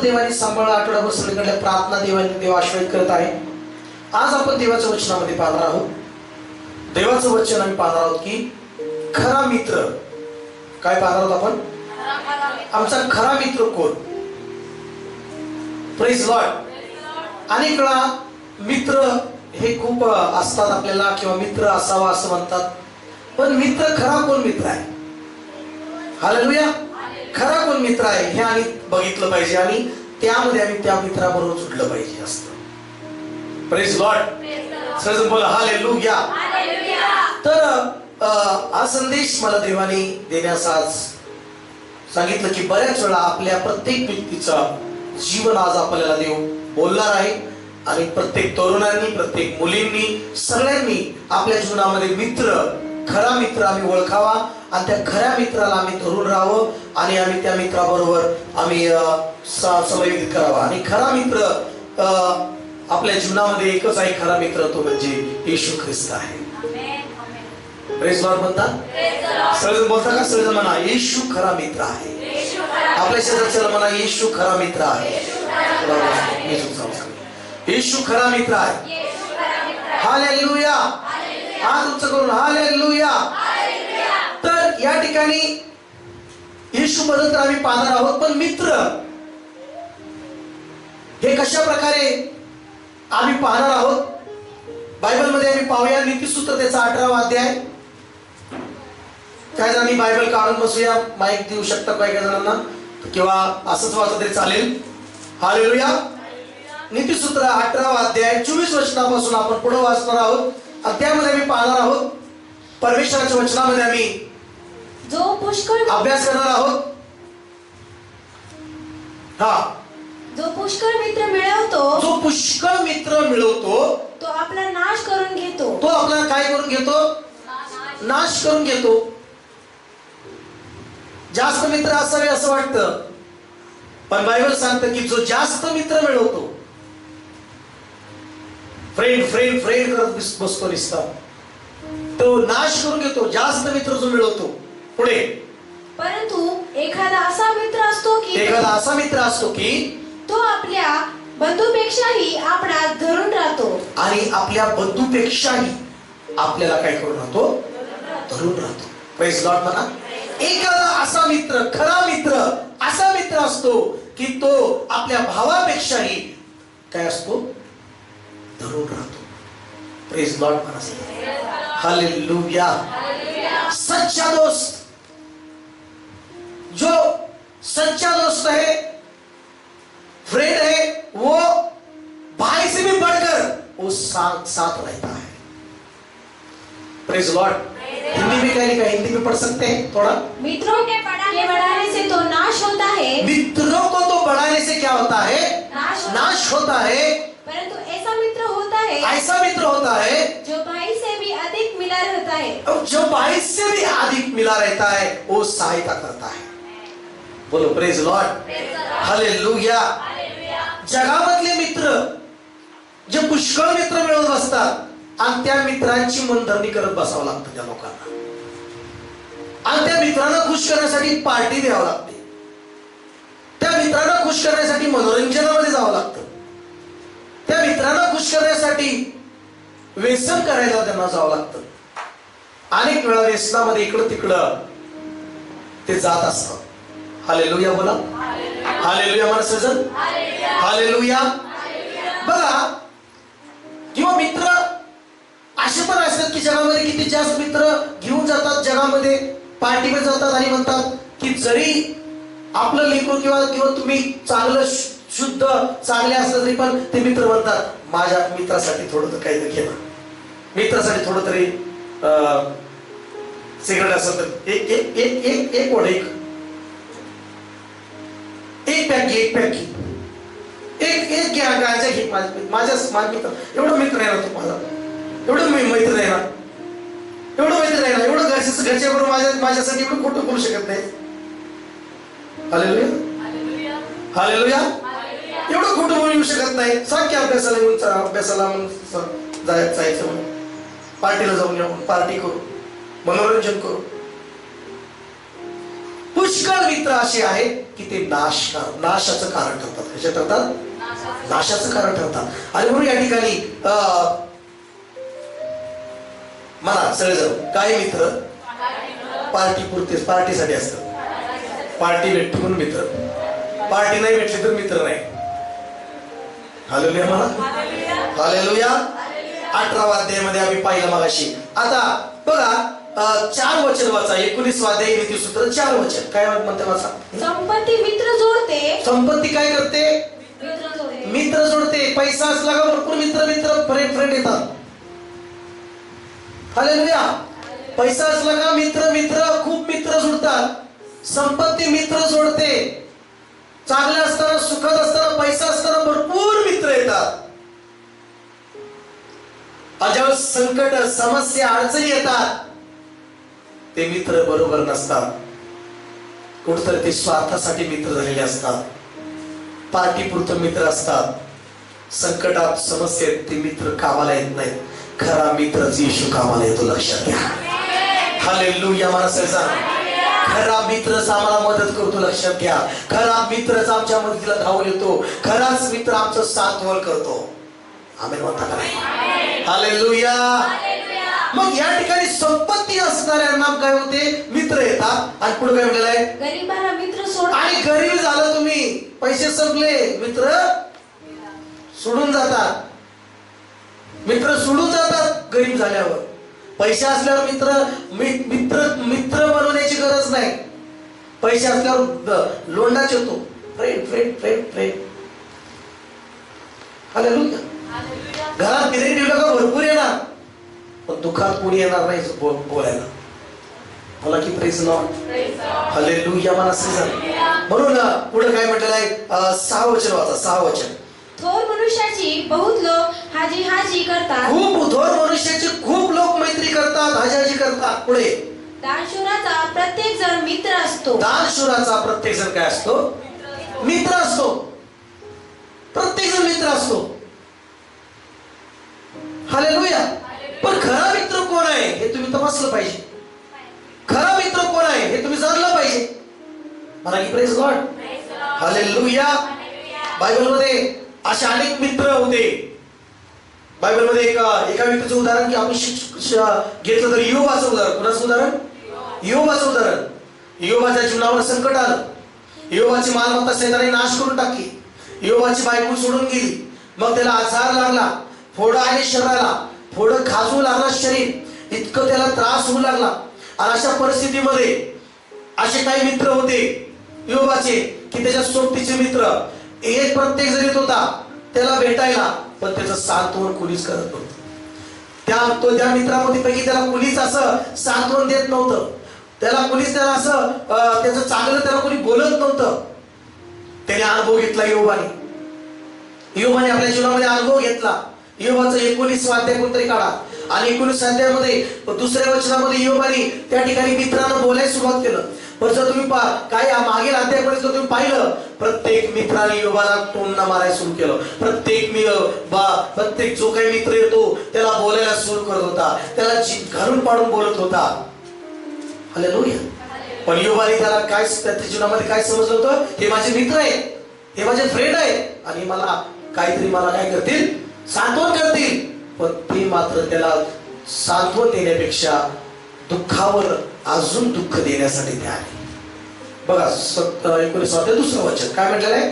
देवाने सांभाळा. आठवड्याभर सगळीकडल्या प्रार्थना देव आश्वासित करत आहे. आज आपण देवाच्या वचनामध्ये पाहणार आहोत. देवाचं वचन आम्ही पाहणार आहोत की खरा मित्र. काय पाहणार आहोत आपण? आमचा खरा मित्र कोण? Praise Lord. अनेक वेळा मित्र हे खूप असतात आपल्याला, किंवा मित्र असावा असं म्हणतात. पण मित्र खरा कोण मित्र आहे? हालेलुया. खरा कोण मित्र आहे हे आम्ही बघितलं पाहिजे आणि त्यामध्ये आम्ही त्या मित्राबरोबर जुडलं पाहिजे असतं. Praise Lord. सर्वजण बोला हालेलुया. तर हा संदेश मला देवाने देण्यास आज सांगितलं की बऱ्याच वेळा आपल्या प्रत्येक व्यक्तीचं जीवन आज आपल्याला देव बोलणार आहे. आणि प्रत्येक तरुणांनी, प्रत्येक मुलींनी, सगळ्यांनी आपल्या जीवनामध्ये मित्र, खरा मित्र आम्ही ओळखावा आणि त्या खऱ्या मित्राला आम्ही धरून राहावं आणि आम्ही त्या मित्राबरोबर आम्ही समन्वित करावा. आणि खरा मित्र आपल्या जीवनामध्ये एकच आहे. खरा मित्र तो म्हणजे येशू ख्रिस्त आहे. प्रेज लॉर्ड म्हणतात. सगळेजण बोलता का? सगळेजण म्हणा येशू खरा मित्र आहे. आपल्या शेजारच्याला म्हणा येशू खरा मित्र आहे. येशू खरा मित्र आहे. हालेलुया. हात उंच करून हालेलुया. तर या ठिकाणी येशू बद्दल तर आम्ही पाहणार आहोत, पण मित्र हे कशा प्रकारे आम्ही पाहणार आहोत. बायबलमध्ये आम्ही पाहूया नीतिसूत्र त्याचा 18वा अध्याय. काय आम्ही बायबल काढून बसूया. माईक देऊ शकता काही जणांना, किंवा असंच वाचलं तरी चालेल. हालेलुया. नीतिसूत्र 18वा अध्याय 24 वचनापासून आपण पुढे वाचणार आहोत. आणि त्यामध्ये आम्ही पाहणार आहोत परमेश्वराच्या वचनामध्ये आम्ही जो पुष्कळ अभ्यास करणार आहोत. जो पुष्कळ मित्र मिळवतो, जो पुष्कळ मित्र मिळवतो तो आपला नाश करून घेतो. तो आपला काय करून घेतो? नाश करून घेतो. जास्त मित्र असावे असं वाटतं, पण बायबल सांगतं की जो जास्त मित्र मिळवतो, फ्रेंड फ्रेंड फ्रेंड करत बसतो निसता, तो नाश करून घेतो. जास्त मित्र जो मिळवतो. पुढे परंतु एखादा असा मित्र असतो की तो आपल्या बंधूपेक्षाही आपणास धरून राहतो. आणि आपल्या बंधूपेक्षाही आपल्याला काय करून राहतो? धरून राहतो. प्रेज लॉर्ड म्हणा. एखादा असा मित्र, खरा मित्र असा मित्र असतो की तो आपल्या भावापेक्षाही काय असतो? धरून राहतो. प्रेज लॉर्ड म्हणा. हालेलुया. सच्चा दोस्त, जो सच्चा दोस्त है, फ्रेंड है, वो भाई से भी बढ़कर वो साथ रहता है. Praise Lord. हिंदी में क्या लिखा है? हिंदी में पढ़ सकते हैं थोड़ा. मित्रों के बढ़ाने से तो नाश होता है. मित्रों को तो बढ़ाने से क्या होता है? नाश होता है. परंतु ऐसा मित्र होता है, ऐसा मित्र होता है जो भाई से भी अधिक मिला रहता है. और जो भाई से भी अधिक मिला रहता है वो सहायता करता है. बोलो प्रेज लॉर्ड. हालेलुया. जगामधले मित्र जे पुष्कळ मित्र मिळवत असतात आणि त्या मित्रांची मनधरणी करत बसावं लागतं त्या लोकांना. आणि त्या मित्रांना खुश करण्यासाठी पार्टी द्यावं लागते. त्या मित्रांना खुश करण्यासाठी मनोरंजनामध्ये जावं लागतं. त्या मित्रांना खुश करण्यासाठी व्यसन करायला त्यांना जावं लागतं. अनेक वेळा व्यसनामध्ये इकडं तिकडं ते जात असतात. हालेलुया बोला. हालेलुया म्हणा सजन. हालेलुया. बघा, किंवा मित्र असे पण असतात की जगामध्ये किती जास्त मित्र घेऊन जातात, जगामध्ये पार्टीमध्ये जातात आणि म्हणतात की जरी आपलं लेकरू किंवा तुम्ही चांगलं शुद्ध चांगले असलं तरी पण ते मित्र म्हणतात माझ्या मित्रासाठी थोडं तर काहीतरी घे ना, मित्रासाठी थोडं तरी सिगरेट असेल तर एक एक एक एक एक वड एक पॅक घे, एक पॅक घे, एक घ्या गायचा घे. माझ्या मित्र एवढं मित्र आहे ना तो माझा, एवढं मैत्र आहे ना, एवढं मैत्र आहे ना, एवढं घरच्या बरोबर माझ्यासाठी एवढं खोटं बोलू शकत नाही. हालेलुया. हालेलुया. एवढं खोटं बोलू शकत नाही. सांग की अभ्यासाला म्हणून जायचं म्हणून, पार्टीला जाऊन येऊ, पार्टी करू, मनोरंजन करू. पुष्कळ मित्र असे आहेत की ते नाशाचं कारण ठरतात. कशा ठरतात? नाशाचं कारण ठरतात. आणि म्हणून या ठिकाणी म्हणा सगळेजण काय मित्र पार्टी पुरतेच, पार्टीसाठी असतं. पार्टी भेटते म्हणून मित्र, पार्टी नाही भेटली तर मित्र नाही. हालेलुया म्हणा, हालेलुया. 18व्या अध्यायामध्ये आम्ही पाहिलं मगाशी. आता बघा 4 वचन वाचा. 19 अध्याय नीतिसूत्र 4 वचन काय म्हणते वाचा. संपत्ती मित्र जोडते. संपत्ती काय करते? मित्र जोडते. मित्र जोडते. पैसा असला का भरपूर मित्र फ्रेंड येतात. हालेलुया. पैसा असला का मित्र खूप मित्र जुळतात. संपत्ती मित्र जोडते. चांगले असताना, सुखद असताना, पैसा असताना भरपूर मित्र येतात. ज्यावेळेस संकट, समस्या, अडचणी येतात ते मित्र बरोबर नसतात. कुठतरी ते स्वार्थासाठी मित्र झालेले असतात. पार्टी पुरतं मित्र असतात. संकटात, समस्येत ते मित्र कामाला येत नाहीत. खरा मित्रच येशू कामाला येतो. लक्षात घ्या. हालेलुया. मला सांगा, खरा मित्रच आम्हाला मदत करतो. लक्षात घ्या. खरा मित्रच आमच्या मदतीला धावून येतो. खराच मित्र आमचं साथवल करतो. आमेन म्हणता का नाही? हालेलुया. मग या ठिकाणी संपत्ती असणाऱ्यांना काय होते? मित्र येतात. आणि पुढे काय म्हटलेलं आहे? गरीबाला मित्र सोड. आणि गरीब झालं तुम्ही, पैसे संपले, मित्र सोडून जातात. मित्र सोडून जातात गरीब झाल्यावर. पैसे असल्यावर मित्र बनवण्याची गरज नाही. पैसे असल्यावर लोंडाच येतो. फ्रेंड. हालेलुया. घरात गिऱ्हाईक का भरपूर येणार, पण दुःखात कोणी येणार नाही बोलायला. मला की प्रेज लॉर्ड. हालेलुया. मला म्हणून पुढे काय म्हटलेलं आहे? 6 वचन वाचा. 6 वचन. थोर मनुष्याची बहुत लोक हाजी करतात. खूप थोर मनुष्याची खूप लोक मैत्री करतात, हाजी करतात. पुढे दानशूराचा प्रत्येक जण मित्र असतो. दानशूराचा प्रत्येक जण काय असतो? मित्र असतो. प्रत्येक जण मित्र असतो. हालेलुया. पण खरा मित्र कोण आहे हे तुम्ही तपासलं पाहिजे. खरा मित्र कोण आहे हे तुम्ही जाणलं पाहिजे. मला की प्रेज लॉर्ड. हालेलुया. बायबलमध्ये असे अनेक मित्र होते. बायबलमध्ये एका व्यक्तीचं उदाहरण की आपण घेतलं तर योबाचं उदाहरण. कुणाचं उदाहरण? योबाचं उदाहरण. योबाच्या जीवनावर संकट आलं. योबाची मालमत्ता सैतानाने नाश करून टाकली. योबाची बायको सोडून गेली. मग त्याला आजार लागला. फोडं आले शरीराला. फोडं खाजवू लागला शरीर. इतकं त्याला त्रास होऊ लागला. आणि अशा परिस्थितीमध्ये असे काही मित्र होते योबाचे की त्याच्या सोबतीचे मित्र. एक प्रत्येक जण येत होता त्याला भेटायला, पण त्याचं सांत्वन कुणीच करत नव्हतं. त्या मित्रामध्ये पैकी त्याला कुणीच असं सांत्वन देत नव्हतं. त्याला कुणीच त्याला असं त्याचं चांगलं त्याला कोणी बोलत नव्हतं. त्याने अनुभव घेतला योबाने आपल्या जीवनामध्ये अनुभव घेतला. योबाचं 19 अध्याय कोणतरी काढा. आणि 19 अध्यायामध्ये दुसऱ्या वचनामध्ये योबाने त्या ठिकाणी मित्रांना बोलायला सुरुवात केलं. पण जर तुम्ही काय मागील अध्यायामध्ये जर तुम्ही पाहिलं, प्रत्येक मित्राने योबाला टोमणा मारायला सुरू केलं. प्रत्येक जो काही मित्र येतो त्याला बोलायला सुरू करत होता. त्याला घालून पाडून बोलत होता. हालेलुया. पण योबाने त्याला काय त्याच्या जीवनामध्ये काय समजलं होतं? हे माझे मित्र आहेत, हे माझे फ्रेंड आहेत आणि मला काहीतरी काय करतील? सांत्वन करतील. पण ते मात्र त्याला सांत्वन देण्यापेक्षा दुःखावर अजून दुःख देण्यासाठी ते आले. बघा 19 अध्याय 2 वचन काय म्हटलेलं आहे?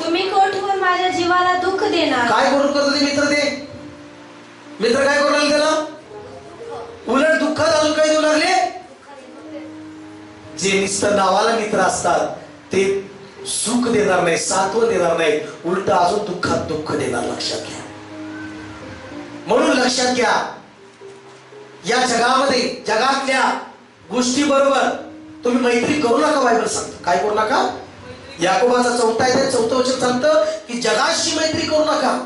तुम्ही कोठवर माझ्या जीवाला दुःख देणार. काय करून करतो ते मित्र? ते मित्र काय करू लागले त्याला? उलट दुःखात अजून काय देऊ लागले? जे नुसतं नावाला मित्र असतात ते सुख देणार नाही, सांत्वन देणार नाही, उलट अजून दुःखात दुःख देणार. लक्षात घ्या. म्हणून लक्षात घ्या, या जगामध्ये जगातल्या गोष्टी बरोबर तुम्ही मैत्री करू नका. बायबल सांगतं काय करू नका? याकोबाचा 4 अध्याय 4 वचन सांगतं की जगाशी मैत्री करू नका.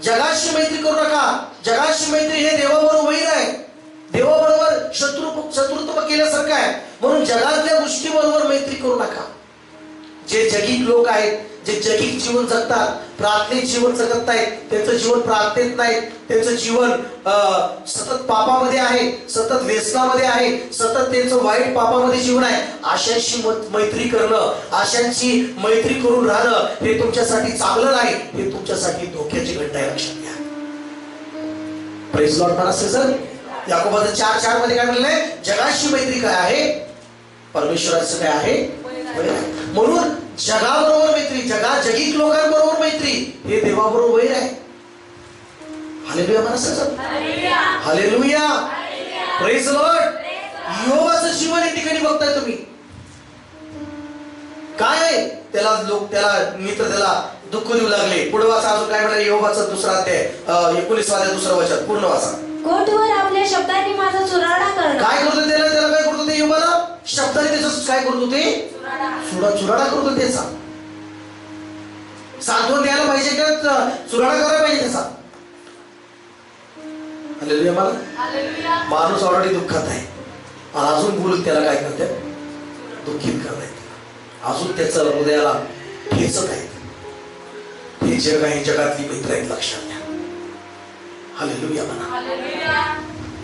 जगाशी मैत्री करू नका. जगाशी मैत्री हे देवाबरोबर वैर आहे. देवाबरोबर शत्रुत्व केल्यासारखं आहे. म्हणून जगातल्या गोष्टी बरोबर मैत्री करू नका. जे जगिक लोक आहेत, जे जगिक जीवन जगतात, प्रार्थनेत जीवन जगत नाहीत, त्यांचं जीवन प्रार्थनेत नाही, त्यांचं जीवन सतत पापामध्ये आहे, सतत व्यसनामध्ये आहे, सतत त्यांचं वाईट पापामध्ये जीवन आहे, अशांशी मैत्री करणं, अशांची मैत्री करून राहणं हे तुमच्यासाठी चांगलं नाही, हे तुमच्यासाठी धोक्याची घटना आहे. लक्षात घ्या. प्रेज लॉर्ड म्हणा सर. याकोबाचं 4:4 मध्ये काय म्हणलंय? जगाशी मैत्री काय आहे? परमेश्वराचं काय आहे? म्हणून जगाबरोबर मैत्री, जगिक लोकांबरोबर मैत्री हे देवाबरोबर वैर आहे. हालेलुया म्हणा सर. हालेलुया. Praise lord. योबाचं जीवन या ठिकाणी बघताय तुम्ही. काय आहे? त्याला मित्र त्याला दुःख देऊ लागले. पुढे वाचा, अजून काय म्हणाले? योबाचा 2 अध्याय 19 2 वचन पूर्ण वाचा. कोठवर आपल्या शब्दांनी माझा चुराडा करणं. काय करत होते त्याला? काय करत होते योबाला? शब्दाने त्याचं काय करत होते? चुराडा करत होते त्याचा. सांत्वन द्यायला पाहिजे का चुराडा करायला पाहिजे त्याचा? हालेलुया मला. माणूस ऑलरेडी दुःखात आहे आणि अजून बोलून त्याला काय करते? दुःखित करतायत. अजून त्याचं हृदयाला ठेचत आहेत. हे जग आहे, जगातली मित्र आहेत. लक्षात घ्या. हालेलुया म्हणा.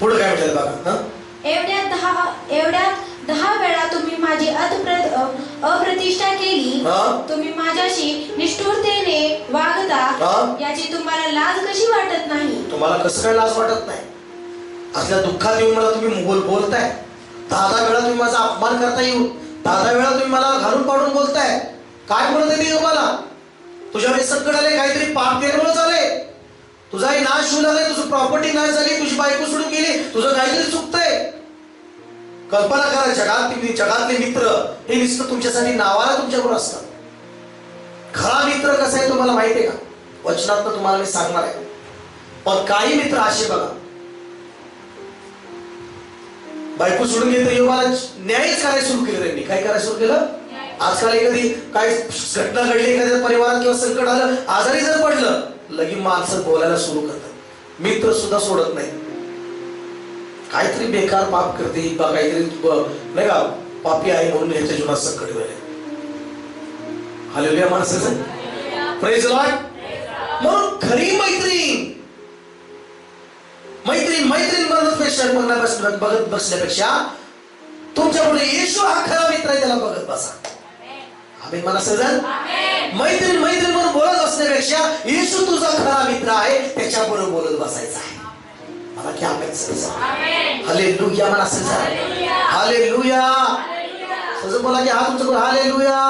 पुढे काय म्हटलं बघा. एवढ्यात 10 वेळा तुम्ही माझी अप्रतिष्ठा केली. तुम्ही माझ्याशी निष्ठुरतेने वागता. याची तुम्हाला लाज कशी वाटत नाही? तुम्हाला कसं काय लाज वाटत नाही? असल्या दुःखात येऊन मला तुम्ही बोलताय. 10 वेळा तुम्ही माझा अपमान करता येऊन 10 वेळा तुम्ही मला घालून पाडून बोलताय. काय बोलत आहे तुम्हाला? तुझ्याकडे संकट आले, काहीतरी पाप निर्मूळ झाले, तुझाही नाश होऊ लागले, तुझी प्रॉपर्टी नाश झाली, तुझी बायको सोडून गेली, तुझं काहीतरी चुकतंय. कल्पना करा, जगातले मित्र हे नुसतं तुमच्यासाठी नावाला तुमच्याबरोबर असतात. खरा मित्र कसा आहे तुम्हाला माहिती आहे का? वचनात तुम्हाला मी सांगणार आहे. पण काही मित्र असे बघा, बायको सोडून गेली तर योगाला न्यायच करायला सुरू केलं. त्यांनी काय करायला सुरू केलं? आजकाल एखादी काय घटना घडली, एखाद्या परिवारात किंवा संकट आलं, आजारी जर पडलं, लगी माणसं बोलायला सुरू करतात. मित्र सुद्धा सोडत नाही. काहीतरी बेकार पाप करते, काहीतरी नाही का पापी आहे म्हणून ह्याच्या जीवनात संकट झाले. हालेलुया माणसाचं. Praise Lord. म्हणून खरी मैत्रीण बघत बसण्यापेक्षा तुमच्यापुढे येशू हा खरा मित्र आहे, त्याला बघत बसा. आमेन म्हणा सजन. मैत्रीण म्हणून बोलत बसण्यापेक्षा येशू तुझा खरा मित्र आहे, त्याच्याबरोबर बोलत बसायचा आहे. मला क्या आमेन. हालेलुया म्हणा सजन. हालेलुया. सजन बोला की हा तुमचं हालेलुया.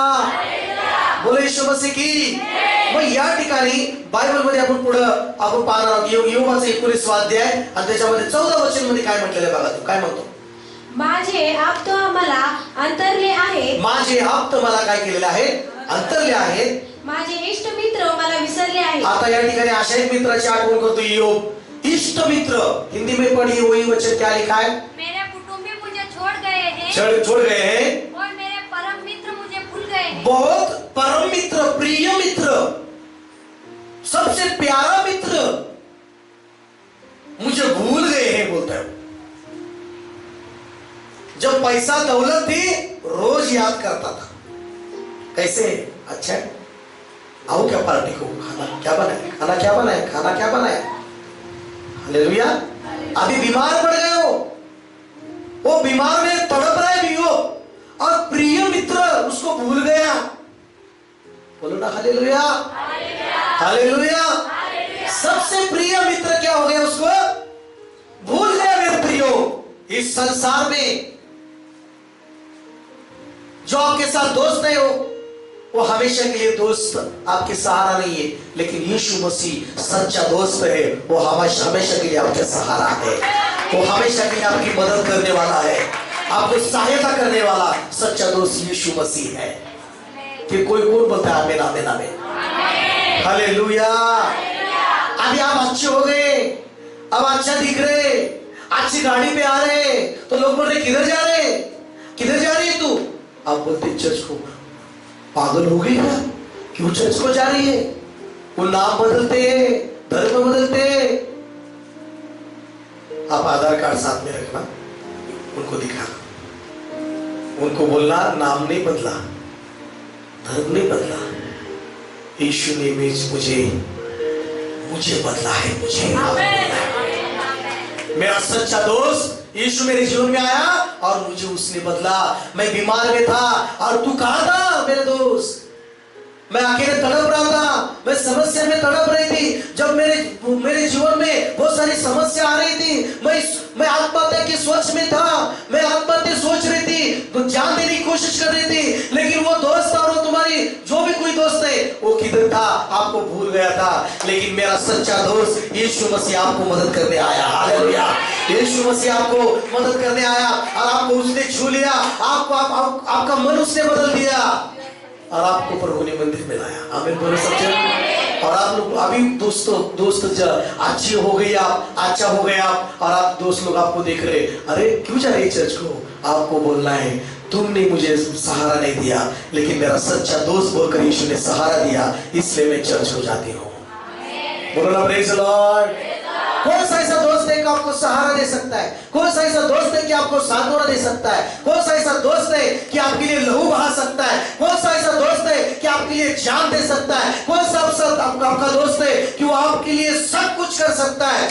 बोला येशू मसीह की. मग या ठिकाणी बायबल मध्ये आपण पाहणार आहोत. योबाचा 19 अध्याय आणि त्याच्यामध्ये 14 वचन मध्ये काय म्हटलेलं आहे बघा. तो काय म्हणतो? माझे आप्त मला अंतरले आहेत. माझे आप्त मला काय केलेले आहेत? अंतरले आहेत. माझे इष्ट मित्र मला विसरले आहेत. आता या ठिकाणी अशा एक मित्राची आठवण करतो योब. इष्ट मित्र. हिंदी में पढ़िए वही वचन क्या लिखा है? मेरे कुटुंबी मुझे छोड़ गए हैं. छोड़ गए हैं. और मेरे परम मित्र मुझे भूल गए हैं. बहुत परम मित्र, प्रिय मित्र, सबसे प्यारा मित्र मुझे भूल गए हैं बोलता है. जब पैसा दौलत थी रोज याद करता था. कैसे? अच्छा आओ क्या पार्टी को, खाना क्या बनाया. हालेलुया. अभी बीमार पड़ गए हो, वो बीमार में तड़प रहा है भी हो, और प्रिय मित्र उसको भूल गया. बोलो ना हालेलुया. हालेलुया. सबसे प्रिय मित्र क्या हो गया? उसको भूल गया. मेरे प्रियो, इस संसार में जो आपके साथ दोस्त नहीं हो, वो हमेशा के लिए दोस्त आपके सहारा नहीं है, लेकिन यीशु मसीह सच्चा दोस्त है. वो हमेशा के लिए आपका सहारा है. वो हमेशा के लिए आपकी मदद करने वाला है, आपको सहायता करने वाला सच्चा दोस्त यीशु मसीह है. कि कोई कौन बोलता है आमीन आमीन आमीन. हालेलुया. अभी आप अच्छे हो गए, अब अच्छा दिख रहे, अच्छी गाड़ी पे आ रहे, तो लोग बोल रहे किधर जा रही है तू? आप बोलते चर्च को. पागल हो गई क्या? क्यों चर्च को जा रही है? वो नाम बदलते हैं, धर्म बदलते हैं. आप आधार कार्ड साथ में रखना, उनको दिखाना, उनको बोलना नाम नहीं बदला, धर्म नहीं बदला, यीशु ने मुझे बदला है, मुझे। मेरा सच्चा दोस्त यीशु मेरे जीवन में आया और मुझे उसने बदला। मैं बीमार में था और तू कहां था मेरे दोस्त? मैं अकेले तड़प रहा था, मैं समस्या में तड़प रही थी। जब मेरे जीवन में बहुत सारी समस्या आ रही थी, मैं आत्महत्या की सोच में था, मैं आत्महत्या सोच रही थी, तो जान देने की कोशिश कर रही थी। लेकिन वो दोस्त और वो तुम्हारी जो भी कोई दोस्त है वो किधर था? आपको भूल गया था। लेकिन मेरा सच्चा दोस्त यीशु मसीह आपको मदद करने आया। हालेलुया। यीशु मसीह आपको मदद करने आया और आपको उसने छू लिया, आपका मन उसने बदल दिया और आपको प्रभु ने मंदिर में लाया। आमीन बोलो सच्चे। और आप लोग अभी दोस्त अच्छी हो गई, आप अच्छा हो गए आप, और आप दोस्त लोग आपको देख रहे, अरे क्यों जा रहे चर्च को? आपको बोलना है तुमने मुझे सहारा नहीं दिया, लेकिन मेरा सच्चा दोस्त बोलकर यीशु ने सहारा दिया, इसलिए मैं चर्च हो जाती हूँ। बोलो ना प्रेज द लॉर्ड। कौन सा ऐसा दोस्त है कि आपको सहारा दे सकता है? कौन सा ऐसा दोस्त है कि आपको सांत्वना दे सकता है? कौन सा ऐसा दोस्त है कि आपके लिए लहू बहा सकता है? कौन सा ऐसा दोस्त है कि आपके लिए जान दे सकता है? कौन सा आपका दोस्त है कि वो आपके लिए सब कुछ कर सकता है?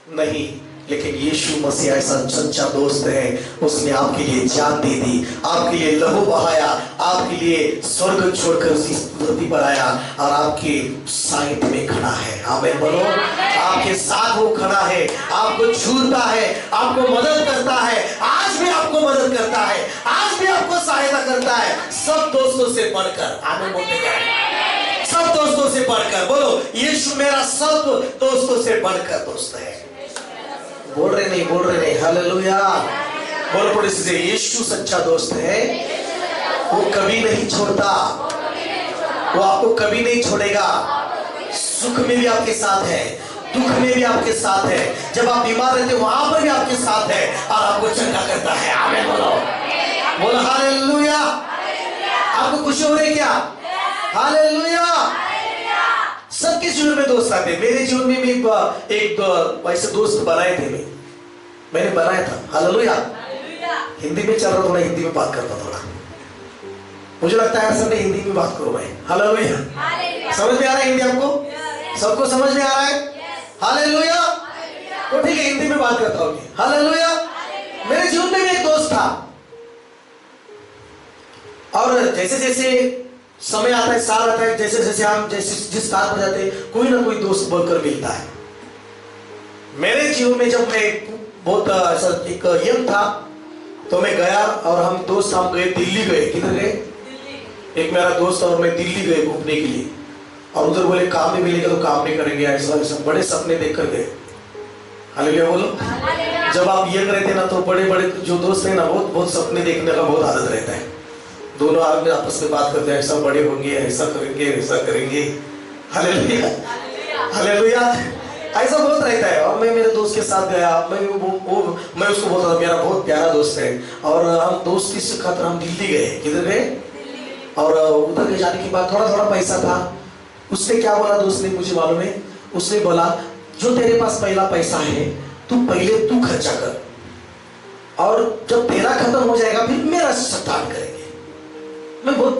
नहीं, लेकिन यीशु मसीह ऐसा सच्चा दोस्त है, उसने आपके लिए जान दे दी, आपके लिए लहू बहाया, आपके लिए स्वर्ग छोड़कर इस धरती पर आया और आपके साइड में खड़ा है। आमीन बोलो। आपके साथ वो खड़ा है, आपको छूता है, आपको मदद करता है, आज भी आपको मदद करता है, आज भी आपको सहायता करता है, सब दोस्तों से बढ़कर। आमीन बोलते हैं, सब दोस्तों से बढ़कर। बोलो, यीशु मेरा सब दोस्तों से बढ़कर दोस्त है। बोल रहे नहीं। हालेलुया। बोल पड़ोसी से, यीशु सच्चा दोस्त है, वो कभी नहीं छोड़ता, वो आपको कभी नहीं छोड़ेगा। सुख में भी आपके साथ है, दुख में भी आपके साथ है, जब आप बीमार रहते वहां पर भी आपके साथ है और आपको चंगा करता है। आमीन बोलो। बोलो हालेलुया। आपको खुशी हो रही क्या? हालेलुया। सबके जीवन में दोस्त आते हैं। मेरे जीवन में भी एक वैसे दोस्त बनाए थे, मैंने बनाया था। हालेलुया। हिंदी में चल रहा, थोड़ा हिंदी में बात करता, थोड़ा मुझे लगता है सर हिंदी में बात करो भाई। हालेलुया। समझ में आ रहा है हिंदी आपको? सबको समझ में आ रहा है? हालेलुया। तो ठीक है, हिंदी में बात करता हूँ। हालेलुया। मेरे जीवन में भी एक दोस्त था और जैसे जैसे समय आता है, साल आता है, जैसे जैसे हम जिस स्थान पर जाते हैं, कोई ना कोई दोस्त बनकर मिलता है। मेरे जीवन में जब मैं बहुत ऐसा एक यंग था तो मैं गया और हम गए दिल्ली गए। किधर गए? एक मेरा दोस्त और मैं दिल्ली गए घूमने के लिए, और उधर बोले काम नहीं मिलेगा तो काम नहीं करेंगे, ऐसा बड़े सपने देख कर गए। हालेलुया बोलो। जब आप यंग रहते ना तो बड़े बड़े जो दोस्त है ना, बहुत सपने देखने का बहुत आदत रहता है। दोनों आदमी आपस में बात करते हैं, ऐसा बड़े होंगे, ऐसा करेंगे, ऐसा करेंगे। हालेलुया। हालेलुया। ऐसा बहुत रहता है। और मैं मेरे दोस्त के साथ गया, मैं उसको बोलता, मेरा बहुत प्यारा दोस्त है, और हम दोस्त की खातिर हम दिल्ली गए। किधर गए? और उधर जाने के बाद थोड़ा थोड़ा पैसा था। उसने क्या बोला दोस्त ने, मुझे मालूम है, उसने बोला जो तेरे पास पहला पैसा है पहले तू खर्चा कर, और जब तेरा खत्म हो जाएगा फिर मेरा स्टार्ट करेंगे। मैं बहुत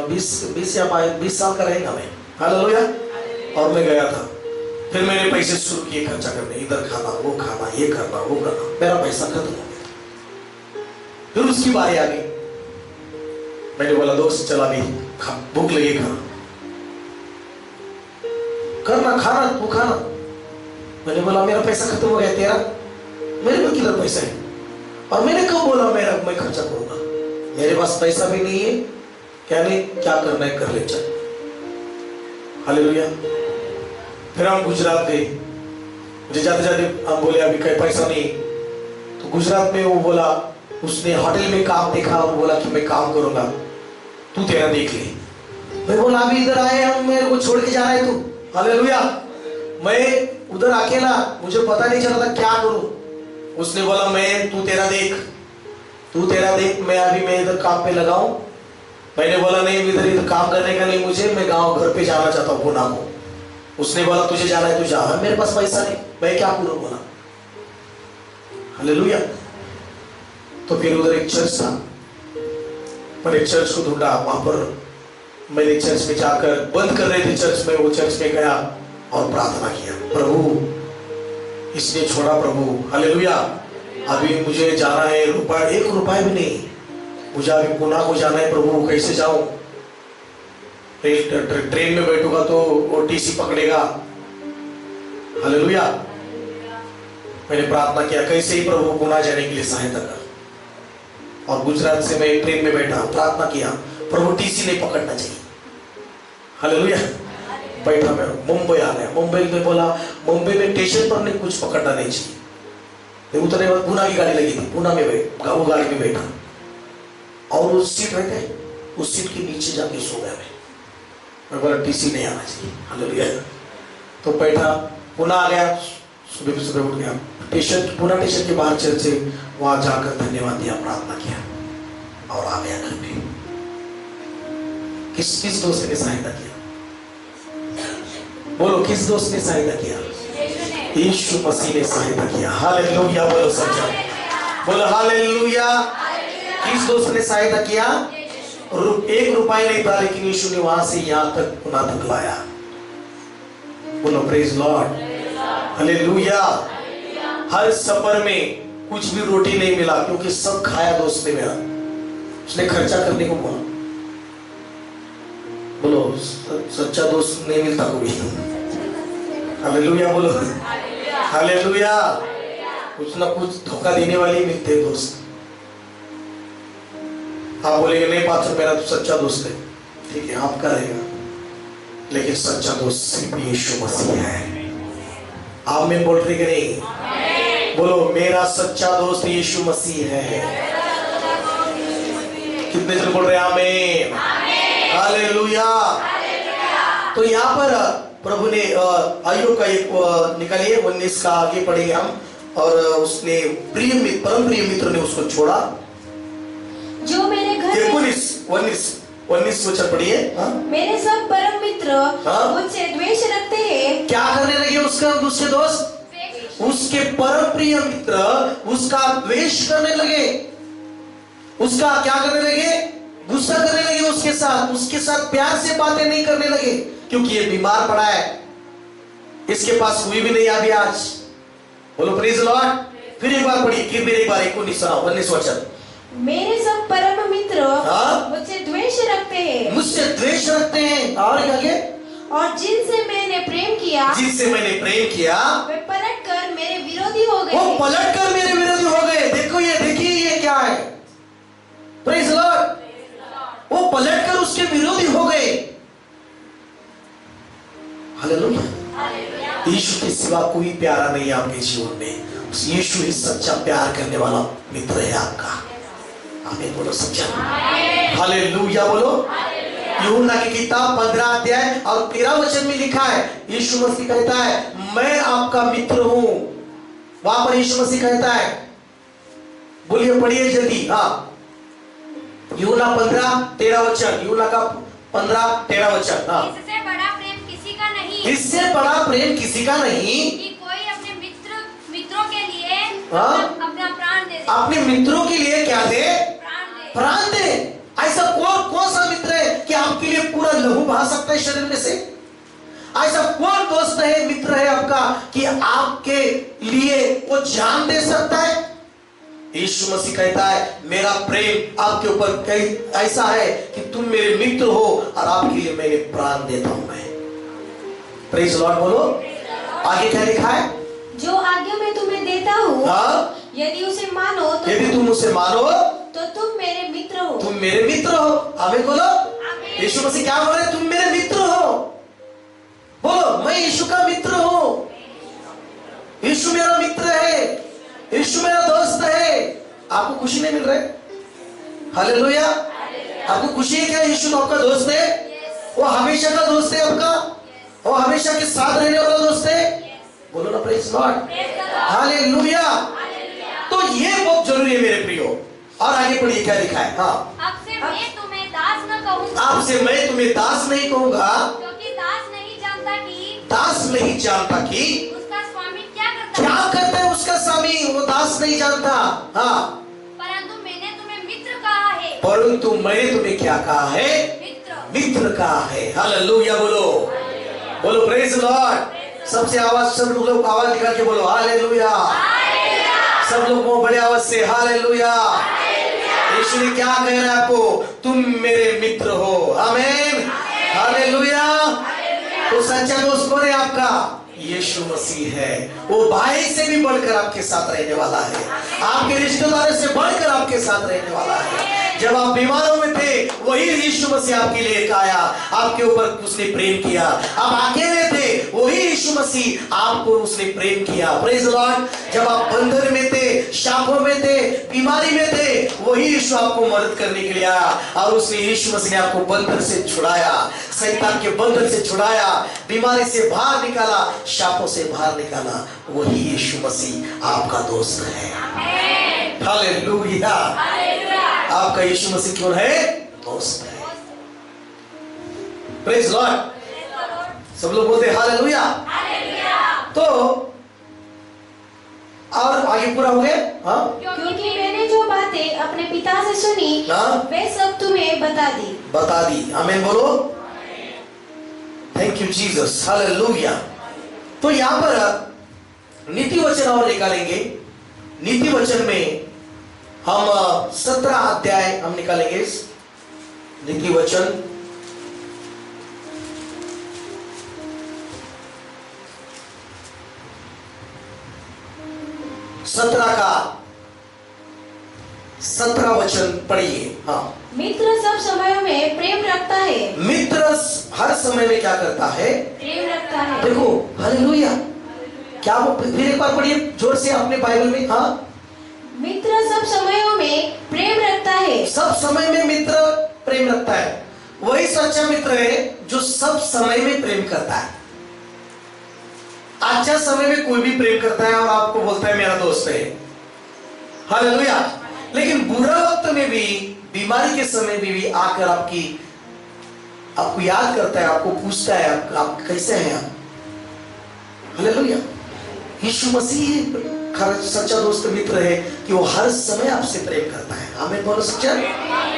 20 साल का रहेगा मैं। हालेलुया। और मैं गया था, फिर मैंने पैसे शुरू किए खर्चा करने, इधर खाना, वो खाना, ये करना, वो करना, मेरा पैसा खत्म हो गया। फिर उसकी बारी आ गई, मैंने बोला दोस्त चला भी, भूख लगी, खाना खाना, तू खाना। मैंने बोला मेरा पैसा खत्म हो गया, तेरा? मेरे पास किधर पैसा है? और मैंने कब बोला मैं खर्चा करूंगा? मेरे पास पैसा भी नहीं है, क्या नहीं, क्या करना है कर ले, चल। हालेलुया। फिर हम गुजरात गए, मुझे जाते जाते हम बोले अभी कहीं पैसा नहीं, तो गुजरात में वो बोला, उसने होटल में काम देखा और बोला कि मैं काम करूंगा, तू तेरा देख ले। मैं बोला अभी इधर आए हम, मेरे को छोड़ के जा रहा है तू? हालेलुया। मैं उधर अकेला, मुझे पता नहीं चला था क्या करूं। उसने बोला तू तेरा देख, मैं इधर काम पे लगाऊं। मैंने बोला नहीं, इधर काम करने का नहीं मुझे, मैं गांव घर पे जाना चाहता हूँ, पुणे को। उसने बोला तुझे जाना है तू जा, मेरे पास पैसा नहीं, मैं क्या करूं? बोला। हालेलुया। तो फिर उधर एक चर्च था, मैंने चर्च को ढूंढा, वहां पर मैंने चर्च में जाकर बंद कर रहे थे चर्च में, वो चर्च में गया और प्रार्थना किया, प्रभु इसने छोड़ा प्रभु, हालेलुया। अभी मुझे जाना है, एक रुपया भी नहीं, मुझे अभी पुणे को जाना है प्रभु, कैसे जाऊं? ट्रेन में बैठूंगा तो वो टीसी पकड़ेगा, हालेलुया। मैंने प्रार्थना किया, कैसे ही प्रभु पुणे जाने के लिए सहायता कर। और गुजरात से मैं ट्रेन में बैठा, प्रार्थना किया, प्रभु टीसी नहीं पकड़ना चाहिए, हालेलुया। बैठा मैं, मुंबई आ गया। मुंबई में बोला, मुंबई में स्टेशन पर नहीं कुछ पकड़ना नहीं चाहिए। उतरे बाद पुणे की गाड़ी लगी थी, पुणे में वो गाड़ी में बैठा और उस सीट रहते, उस सीट के नीचे जाके सो गया मैं बोला टीसी नहीं आना चाहिए, हालेलुया। तो बैठा, पुणे आ गया, सुबह सुबह उठ गया, स्टेशन पुणे स्टेशन के बाहर चर्च से वहां जाकर धन्यवाद दिया, प्रार्थना किया और आ गया घर पे। किस किस दोस्त ने सहायता किया? बोलो, किस दोस्त ने सहायता किया? यीशु मसीह ने सहायता किया, हालेलुया। बोलो सच्चा, बोलो हालेलुया। किस दोस्त ने सहायता किया? एक रुपया नहीं था, लेकिन यीशु ने वहां से यहां तक पुणे तक लाया। बोलो प्रेज लॉर्ड, हालेलुया। हर सफर में कुछ भी रोटी नहीं मिला, क्योंकि सब खाया दोस्त ने मेरा, उसने खर्चा करने को बोला। बोलो सच्चा दोस्त नहीं मिलता कोई, हालेलुया। बोलो हालेलुया। कुछ ना कुछ धोखा देने वाले मिलते हैं दोस्त। आप बोलेंगे नहीं पास्टर मेरा तो सच्चा दोस्त है, ठीक है आपका रहेगा, लेकिन सच्चा दोस्त सिर्फ यीशु मसीह है। आप में बोल रहे कि नहीं? बोलो मेरा सच्चा दोस्त यीशु मसीह है। कितने जन बोल रहे हैं आमीन? हालेलुया। तो यहाँ पर प्रभु ने आयु का एक निकालिए 19 का, आगे पढ़ेंगे हम। और उसने परम प्रिय मित्र ने उसको छोड़ा, जो मेरे घर 19 वचन पढ़िए। मेरे सब परम मित्र मुझसे द्वेष रखते हैं। क्या करने लगे उसका दूसरे दोस्त? उसके परम प्रिय मित्र उसका द्वेष करने लगे, उसका क्या करने लगे? गुस्सा करने लगे उसके साथ प्यार से बातें नहीं करने लगे, क्योंकि ये बीमार पड़ा है, इसके पास हुई भी नहीं अभी आज। बोलो प्रेज लॉर्ड। फिर एक बार पढ़िए, फिर एक बार 19 वचन। मेरे सब परम मित्र मुझसे द्वेष रखते हैं, मुझसे द्वेष रखते हैं, और आगे, और जिनसे मैंने प्रेम किया वे पलटकर मेरे विरोधी हो गए। वो पलटकर मेरे विरोधी हो गए। देखो ये, देखिए ये क्या है, प्रेज लॉर्ड। वो पलटकर उसके विरोधी हो गए, हालेलुया। यीशु के सिवा कोई प्यारा नहीं है आपके जीवन में, यीशु ही सच्चा प्यार करने वाला मित्र है आपका। आमीन बोलो सच्चा, हालेलुया बोलो। यूहन्ना की किताब 15 अध्याय और 13 वचन में लिखा है, यीशु मसीह कहता है मैं आपका मित्र हूं। वहां पर यीशु मसीह कहता है, बोलिए पढ़िए जल्दी। हाँ, यूहन्ना 15-13 वचन, यूहन्ना का 15-13 वचन। हाँ, इससे बड़ा प्रेम किसी का नहीं, इससे बड़ा प्रेम किसी का नहीं कि कोई अपने मित्रों के लिए अपना प्राण दे। अपने मित्रों के लिए क्या दे? प्राण दे। ऐसा कौन सा मित्र है कि आपके लिए पूरा लहू बहा सकता है शरीर में से? ऐसा कौन दोस्त है, मित्र है आपका कि आपके लिए वो जान दे सकता है? यीशु मसीह कहता है मेरा प्रेम आपके ऊपर ऐसा है कि तुम मेरे मित्र हो और आपके लिए मैंने प्राण देता हूं मैं। प्रेज लॉर्ड बोलो। आगे क्या लिखा है? जो आज्ञा मैं तुम्हें देता हूँ, यदि उसे मानो तो, यदि तुम उसे मानो तो तुम मेरे मित्र हो। तुम मेरे मित्र हो। आमीन बोलो। यीशु मसीह क्या बोल रहे? तुम मेरे मित्र हो। बोलो मैं यीशु का मित्र हूं, यीशु मेरा मित्र है, यीशु मेरा दोस्त है। आपको खुशी नहीं मिल रही? हालेलुया। आपको खुशी है क्या? यीशु तो आपका दोस्त है, वो हमेशा का दोस्त है आपका, वो हमेशा के साथ रहने वाला दोस्त है। बोलो ना प्रेज लॉर्ड, हालेलुया। तो ये बहुत जरूरी है मेरे प्रियो। और आगे पढ़िए क्या लिखा है। हाँ, आपसे मैं तुम्हें दास न कहूंगा, आपसे मैं तुम्हें दास नहीं कहूंगा, क्योंकि दास नहीं जानता कि उसका स्वामी क्या करता है उसका स्वामी, वो दास नहीं जानता। हाँ, परंतु मैंने तुम्हें मित्र कहा है। परंतु मैंने तुम्हें क्या कहा है? मित्र कहा है। हालेलुया बोलो, बोलो प्रेज लॉर्ड। सबसे आवाज, सब लोग आवाज निकाल के बोलो हालेलुया। सब लोग वो बड़े आवाज से हालेलुया। यीशु ने क्या कह रहा है आपको? तुम मेरे मित्र हो। आमीन, हालेलुया। तो सच्चा दोस्त कौन है आपका? यीशु मसीह है। वो भाई से भी बढ़कर आपके साथ रहने वाला है, आपके रिश्तेदारों से बढ़कर आपके साथ रहने वाला है। जब आप बीमारों में थे, वही यीशु मसीह आपके लिए आया, आपके ऊपर उसने प्रेम किया। आप अकेले थे, वही यीशु मसीह आपको उसने प्रेम किया। Praise Lord. जब आप बंधन में थे, शापों में थे, बीमारी में थे, वही यीशु आपको मदद करने के लिए आया और उसने यीशु मसीह ने आपको बंधन से छुड़ाया, शैतान के बंधन से छुड़ाया, बीमारी से बाहर निकाला, शापों से बाहर निकाला। वही यीशु मसीह आपका दोस्त है। हालेलुया। आपका यीशु मसीह कौन है? दोस्त है। Praise Lord. सब लोग बोलते हालेलुया। तो और आगे पूरा हो गया। हाँ, क्योंकि मैंने जो बातें अपने पिता से सुनी, वे सब तुम्हें बता दी। आमीन बोलो। Thank you Jesus. हालेलुया। तो यहाँ पर नीति वचन और निकालेंगे। नीति वचन में हम 17 अध्याय हम निकालेंगे। नीति वचन 17 का 17 वचन पढ़िए। हाँ, मित्र सब समयों में प्रेम रखता है। मित्र हर समय में क्या करता है? प्रेम रखता है। देखो हालेलुया। क्या वो फिर एक बार पढ़िए जोर से अपने बाइबल में। हाँ, मित्र सब समयों में प्रेम रखता है। सब समय में मित्र प्रेम रखता है। वही सच्चा मित्र है जो सब समय में प्रेम करता है। अच्छा समय में कोई भी प्रेम करता है और आपको बोलता है मेरा दोस्त है। हालेलुया। लेकिन बुरा वक्त में भी, बीमारी के समय में भी आकर आपको याद करता है, आपको पूछता है आप कैसे हैं आप। हालेलुया। यीशु मसीह सच्चा दोस्त मित्र है कि वो हर समय आपसे प्रेम करता है। आमीन बोलो सच्चा।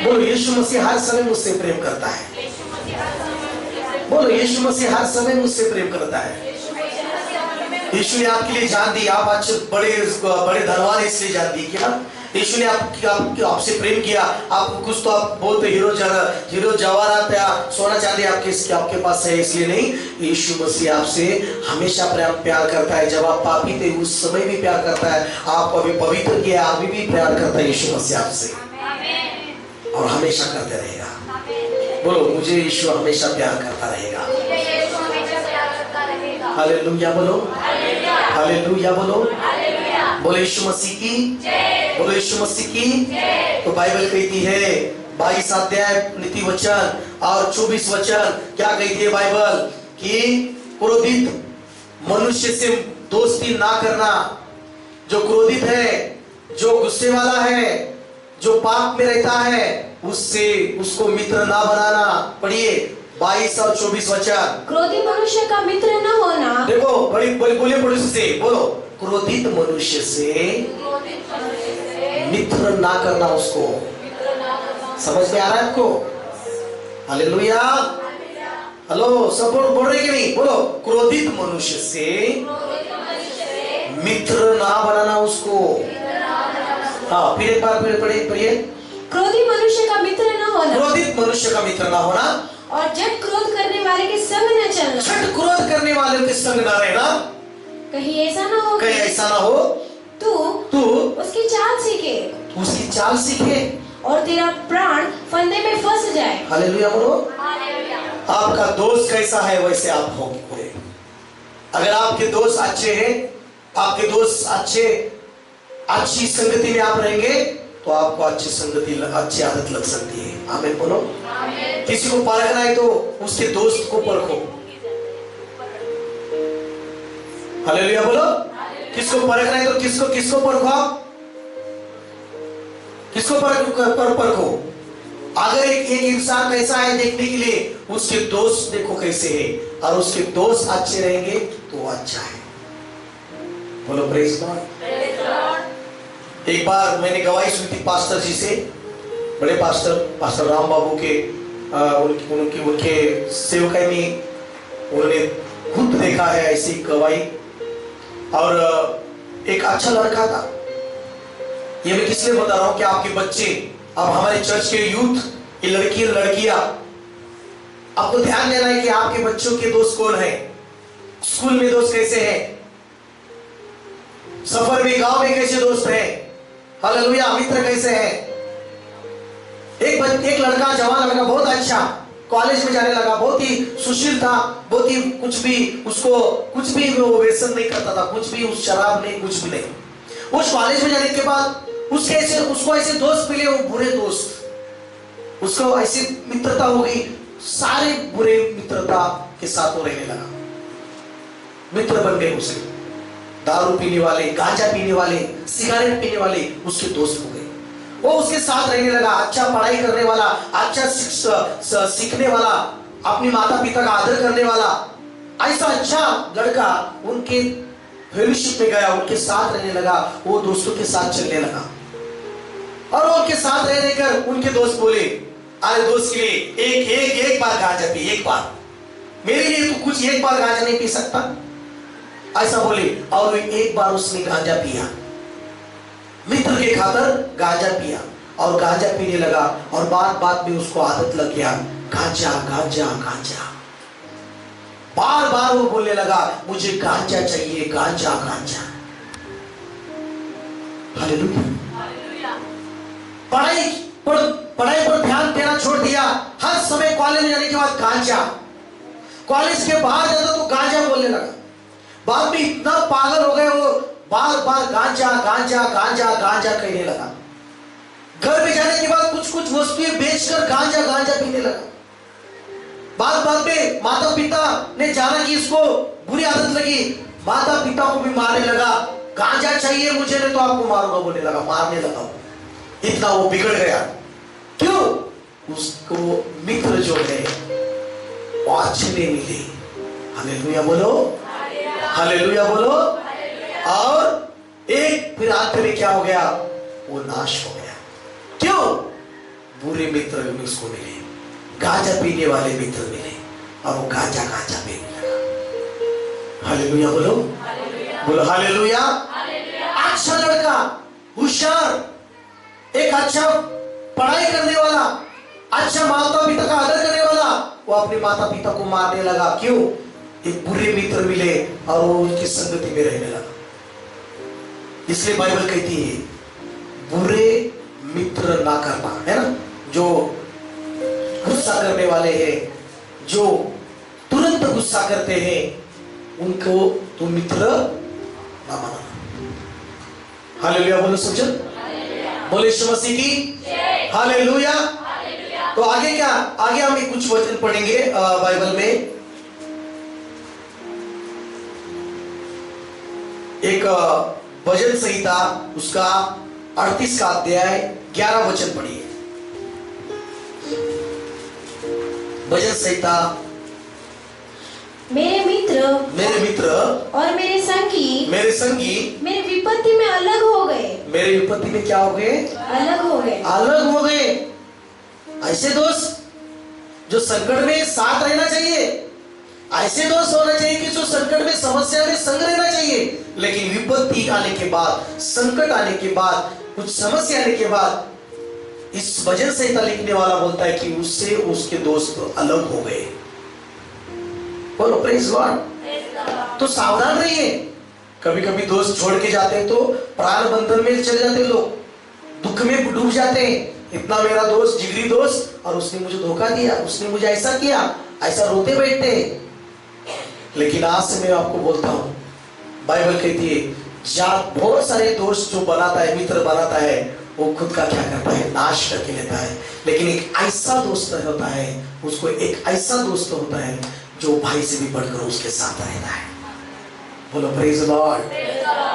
बोलो यीशु मसीह हर समय मुझसे प्रेम करता है। बोलो यीशु मसीह हर समय मुझसे प्रेम करता है। यीशु ने आपके लिए जान दी। आप आज बड़े धनवान इसलिए जान दी क्या? यीशु ने आपसे प्रेम किया। आपको कुछ तो आप बोलते हीरो जवाहरात या सोना चांदी आपके पास है इसलिए नहीं। यीशु मसीह आपसे हमेशा प्यार करता है। जब आप पापी थे उस समय भी प्यार करता है। आपको अभी पवित्र किया, अभी भी प्यार करता है यीशु मसीह आपसे और हमेशा करते रहेगा। बोलो मुझे यीशु हमेशा प्यार करता रहेगा। हालेलुया बोलो, हालेलुया बोलो, बोलो यीशु मसीह की, बोलो यीशु मसीह की। तो बाइबल कहती है 22 अध्याय नीति वचन और 24 वचन क्या कहती है बाइबल कि क्रोधित मनुष्य से दोस्ती ना करना। जो क्रोधित है, जो गुस्से वाला है, जो पाप में रहता है, उसको मित्र ना बनाना। पढ़िए 22 और 24 वचन। क्रोधी मनुष्य का मित्र न होना। देखो बोलिए पड़ोसी से, बोलो क्रोधित मनुष्य से मित्र ना करना उसको। समझ में आ रहा है आपको? हालेलुया। हेलो, सब बोल रहे कि नहीं? बोलो क्रोधित मनुष्य से मित्र ना बनाना उसको। हाँ, फिर एक बार पढ़िए। क्रोधी मनुष्य का मित्र न होना। क्रोधित मनुष्य का मित्र ना होना और झट क्रोध करने वाले के संग न चलना। झट क्रोध करने वाले के संग ना रहना। कहीं ऐसा ना हो, कहीं ऐसा ना हो तू उसकी चाल सीखे, उसकी चाल सीखे और तेरा प्राण फंदे में फंस जाए। हालेलुया बोलो। आपका दोस्त कैसा है वैसे आप होंगे। अगर आपके दोस्त अच्छे हैं, आपके दोस्त अच्छी संगति में आप रहेंगे तो आपको अच्छी संगति, अच्छी आदत लग सकती है। आमीन बोलो। किसी को परखना है तो उसके दोस्त को परखो। हालेलुया बोलो। किसको परखना है तो किसको परखो आप? किसको परखो? अगर एक इंसान कैसा है देखने के लिए उसके दोस्त देखो कैसे है, और उसके दोस्त अच्छे रहेंगे तो वो अच्छा है। बोलो प्रेज गॉड। एक बार मैंने गवाही सुनी थी पास्टर जी से। बड़े पास्टर राम बाबू के उनके सेवकाई में उन्होंने खुद देखा है ऐसी गवाही। और एक अच्छा लड़का था। ये मैं किस लिए बता रहा हूं कि आपके बच्चे, अब हमारे चर्च के यूथ, ये लड़की लड़कियां, आपको ध्यान देना है कि आपके बच्चों के दोस्त कौन है, स्कूल में दोस्त कैसे हैं, सफर में गांव में कैसे दोस्त हैं, हालेलुया, मित्र कैसे हैं। एक लड़का, जवान लड़का, बहुत अच्छा, कॉलेज में जाने लगा, बहुत ही सुशील था, बहुत ही कुछ भी वो व्यसन नहीं करता था, कुछ भी, उस शराब नहीं, कुछ भी नहीं। उस कॉलेज में जाने के बाद उसको ऐसे दोस्त मिले, वो बुरे दोस्त, उसको ऐसी मित्रता हो गई, सारे बुरे मित्रता के साथ वो रहने लगा। मित्र बन गए उसे, दारू पीने वाले, गांजा पीने वाले, सिगरेट पीने वाले उसके दोस्त हो गए। वो उसके साथ रहने लगा, अच्छा पढ़ाई करने वाला, अच्छा सीखने वाला, अपनी माता पिता का आदर करने वाला, ऐसा अच्छा लड़का उनके फेलोशिप में गया, उनके साथ रहने लगा, वो दोस्तों के साथ चलने लगा। और वो उनके साथ रहने कर उनके दोस्त बोले, अरे दोस्त के लिए एक बार गांजा पी, एक बार, मेरे लिए तू कुछ एक बार गांजा नहीं पी सकता, ऐसा बोले। और एक बार उसने गांजा पिया, मित्र के खातर गांजा पिया, और गांजा पीने लगा, और बात में उसको आदत लग गया, गांजा गांजा गांजा, बार बार वो बोलने लगा, मुझे गांजा चाहिए, गांजा गांजा। हालेलुया। पढ़ाई पर ध्यान देना छोड़ दिया, हर समय कॉलेज में जाने के बाद गांजा, कॉलेज के बाहर जाता तो गांजा बोलने लगा। बाद में इतना पागल हो गए, वो बार बार गांजा गांजा गांजा गांजा कहने लगा। घर में जाने के बाद कुछ वस्तुएं बेचकर गांजा गांजा पीने लगा। बाद में माता पिता ने जाना कि इसको बुरी आदत लगी, माता पिता को भी मारने लगा, गांजा चाहिए मुझे, नहीं तो आपको मारूंगा बोलने लगा, मारने लगा। इतना वो बिगड़ गया। क्यों? उसको मित्र जो है वो अच्छे नहीं मिले। हालेलुया बोलो, हालेलुया बोलो। और एक फिर अंत में क्या हो गया, वो नाश हो गया। क्यों? बुरे मित्र उसको मिले, गांजा पीने वाले मित्र मिले, और वो गांजा गांजा पीने लगा। हालेलुया बोलो, बोलो हालेलुया। अच्छा लड़का, होशियार, एक अच्छा पढ़ाई करने वाला, अच्छा माता पिता का आदर करने वाला, वो अपने माता पिता को मारने लगा। क्यों? एक बुरे मित्र मिले और वो उनकी संगति में रहने लगा। इसलिए बाइबल कहती है बुरे मित्र ना करना, है ना, जो गुस्सा करने वाले हैं, जो तुरंत गुस्सा करते हैं, उनको तुम मित्र ना मानना। हालेलुया बोलो समझो, बोले यीशु मसीह की हालेलुया। तो आगे क्या, आगे हम कुछ वचन पढ़ेंगे बाइबल में। एक भजन संहिता उसका 38 का अध्याय 11 वचन पढ़िए। भजन संहिता। मेरे मित्र और मेरे संगी मेरे विपत्ति में अलग हो गए। मेरे विपत्ति में क्या हो गए? अलग हो गए। ऐसे दोस्त जो संकट में साथ रहना चाहिए, ऐसे दोस्त होना चाहिए कि जो संकट में, समस्या में संग रहना चाहिए, लेकिन विपत्ति आने के बाद, संकट आने के बाद, कुछ समस्या आने के बाद इस भजन संहिता लिखने वाला बोलता है कि उससे उसके दोस्त अलग हो गए। बोलो प्रेज गॉड। तो सावधान रहिए, कभी कभी दोस्त छोड़ के जाते हैं तो प्राण बंधन में चले जाते हैं, लोग दुख में डूब जाते हैं। इतना मेरा दोस्त, जिगरी दोस्त, और उसने मुझे धोखा दिया, उसने मुझे ऐसा किया, ऐसा रोते बैठते हैं। लेकिन आज से मैं आपको बोलता हूं, बाइबल कहती है बहुत सारे दोस्त जो बनाता है, मित्र बनाता है, वो खुद का क्या करता है, नाश करके लेता है। लेकिन एक ऐसा दोस्त होता है, उसको एक ऐसा दोस्त होता है जो भाई से भी बढ़कर उसके साथ रहता है। बोलो प्रेज द लॉर्ड,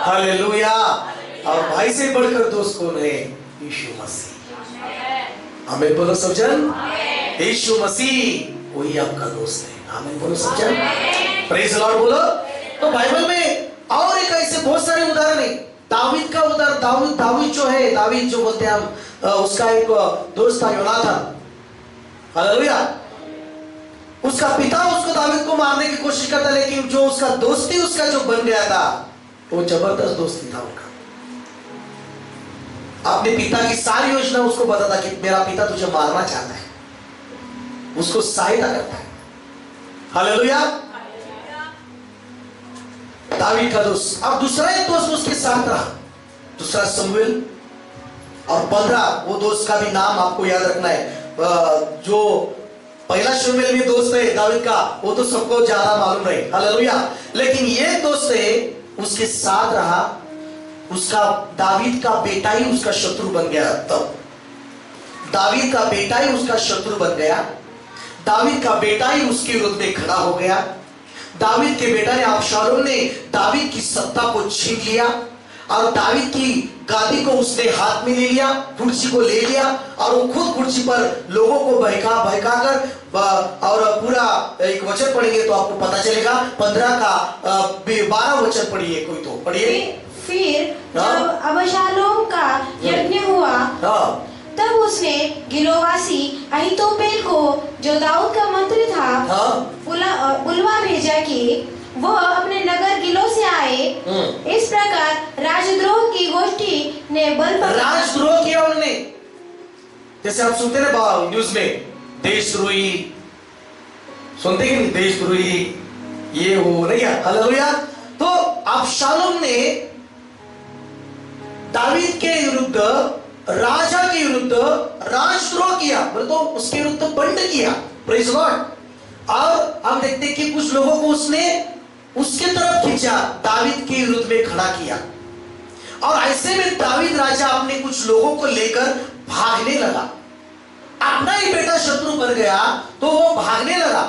हालेलुया। और भाई से बढ़कर दोस्त कौन है? यीशु मसीह। आमीन बोलो सब जन। यीशु मसीह वही आपका दोस्त है। आमीन बोलो सब जन। प्रेज द लॉर्ड बोलो। तो बाइबल में और एक ऐसे बहुत सारे उदाहरण है। दावीद का उदाहरण, दावीद जो है, दावीद जो बोलते हैं हम, उसका एक दोस्त था योनाथन, हालेलुया। उसका पिता उसको दावीद को मारने की कोशिश करता, लेकिन जो उसका दोस्ती उसका जो बन गया था वो जबरदस्त दोस्ती था उनका। अपने पिता की सारी योजना उसको बताता कि मेरा पिता तुझे मारना चाहता है, उसको सहायता करता है, हालेलुया। दावीद का दोस्त। अब दूसरा एक दोस्त उसके साथ रहा, दूसरा शमूएल और 15, वो दोस्त का भी नाम आपको याद रखना है। जो पहला शमूएल में दोस्त है दावीद का, वो तो सबको ज्यादा मालूम है, हालेलुया। लेकिन ये दोस्त है उसके साथ रहा, उसका दावीद का बेटा ही उसका शत्रु बन गया। तब दावीद का बेटा ही उसका शत्रु बन गया, दावीद का बेटा ही उसके विरुद्ध में खड़ा हो गया। दावीद के बेटा ने अबशालोम ने दावीद की सत्ता को छीन लिया और दावीद की गादी को उसने हाथ में ले लिया, कुर्सी को ले लिया और वो खुद कुर्सी पर लोगों को बहका कर, और पूरा एक वचन पढ़ेंगे तो आपको पता चलेगा। 15 का 12 वचन पढ़िए, कोई तो पढ़िए। फिर जब अबशालोम का यज्ञ हुआ तब उसने गिलोवासी अहीतोपेल को, जो दाऊद का मंत्री था, बुलवा भेजा कि वह अपने नगर गिलो से आए। इस प्रकार राजद्रोह की गोष्ठी ने बल पकड़ा। राजद्रोह किया उन्होंने, जैसे आप सुनते ना न्यूज में, देशद्रोही सुनते कि नहीं, देशद्रोही ये हो नहीं है, हालेलुया। तो अबशालोम ने दावीद के विरुद्ध, राजा के विरुद्ध राजद्रोह किया, तो उसके विरुद्ध बंड किया, प्रेज़ गॉड। और हम देखते हैं कि कुछ लोगों को उसने उसके तरफ खींचा, दावीद के विरुद्ध में खड़ा किया। और ऐसे में दावीद राजा अपने कुछ लोगों को लेकर भागने लगा। अपना ही बेटा शत्रु बन गया तो वो भागने लगा,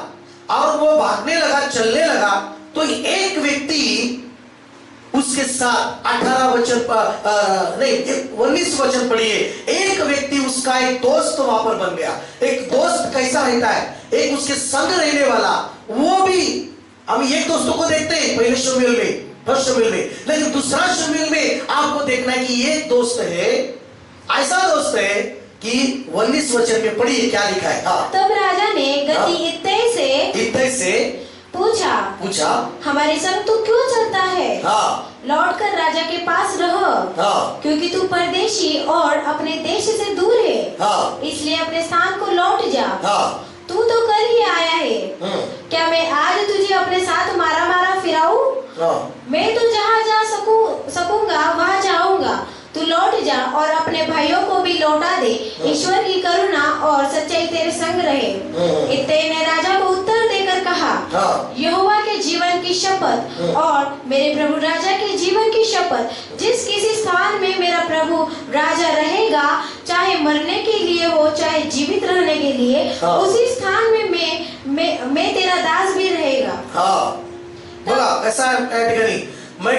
और वो भागने लगा, चलने लगा। तो एक व्यक्ति उसके साथ 18 वचन नहीं 19 वचन पढ़िए। एक व्यक्ति उसका एक दोस्त वहां पर बन गया। एक दोस्त कैसा रहता है? एक उसके संग रहने वाला। वो भी हम एक दोस्तों को देखते हैं पहले शमूएल में, फर्स्ट शमूएल में, लेकिन दूसरा शमूएल में आपको देखना है कि ये दोस्त है, ऐसा दोस्त है कि 19 वचन में पढ़िए क्या लिखा है। तब राजा ने गति इत्तै से पूछा हमारे संग तू क्यों चलता है? लौट कर राजा के पास रह, क्योंकि तू परदेशी और अपने देश से दूर है, इसलिए अपने स्थान को लौट जा। तू तो कल ही आया है, क्या मैं आज तुझे अपने साथ मारा फिराऊं? मैं तो जहाँ जा सकूंगा वहाँ जाऊंगा। तू लौट जा और अपने भाइयों को भी लौटा दे। ईश्वर की करुणा और सच्चाई तेरे संग रहे। इत्तै ने राजा को उत्तर देकर कहा, यहोवा के जीवन की शपथ और मेरे प्रभु राजा के जीवन की शपथ, जिस किसी स्थान में मेरा प्रभु राजा रहेगा, चाहे मरने के लिए हो चाहे जीवित रहने के लिए, उसी स्थान में मैं तेरा दास भी रहेगा। बोला ऐसा नहीं, मैं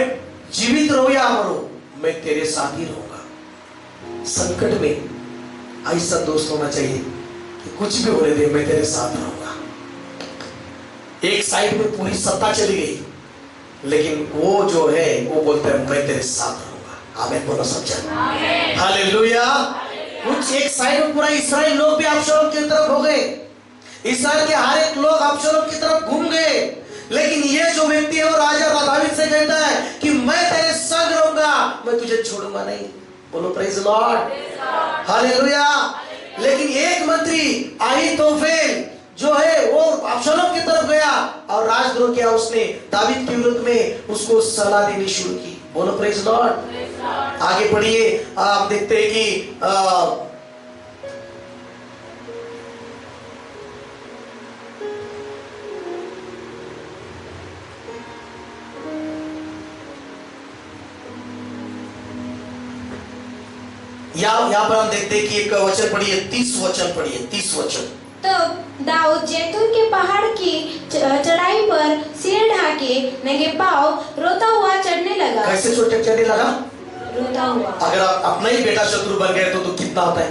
जीवित रहूं या मरूं, मैं तेरे साथ ही रहूंगा। संकट में ऐसा दोस्त होना चाहिए कि कुछ भी होने दे, मैं तेरे साथ रहूंगा। एक साइड में पूरी सत्ता चली गई, लेकिन वो जो है वो बोलता है मैं तेरे साथ रहूंगा। आमीन बोलो सब जन, हालेलुया। कुछ एक साइड में पूरा इस्राएल लोग भी अबशालोम की तरफ हो गए, इस्राएल के हर एक लोग अबशालोम की तरफ घूम गए, लेकिन ये जो व्यक्ति है वो राजा दावीद से कहता है कि मैं तेरे संग रहूंगा, मैं तुझे छोड़ूंगा नहीं। बोलो प्रेज लॉर्ड, हालेलुया। लेकिन एक मंत्री अहीतोफेल जो है वो अबशालोम की तरफ गया और राजद्रोह किया। उसने दावीद के विरुद्ध में उसको सलाह देनी शुरू की। बोलो प्रेज लॉर्ड। आगे पढ़िए, आप देखते हैं कि यहाँ पर हम देखते हैं कि एक वचन पढ़िए, 30 वचन पढ़िए, 30 वचन। तब दाऊद जैतून के पहाड़ की चढ़ाई पर सिर ढाके नंगे पांव रोता हुआ चढ़ने लगा। कैसे चढ़ने लगा? रोता हुआ। अगर अपना ही बेटा शत्रु बन गए तो कितना होता है?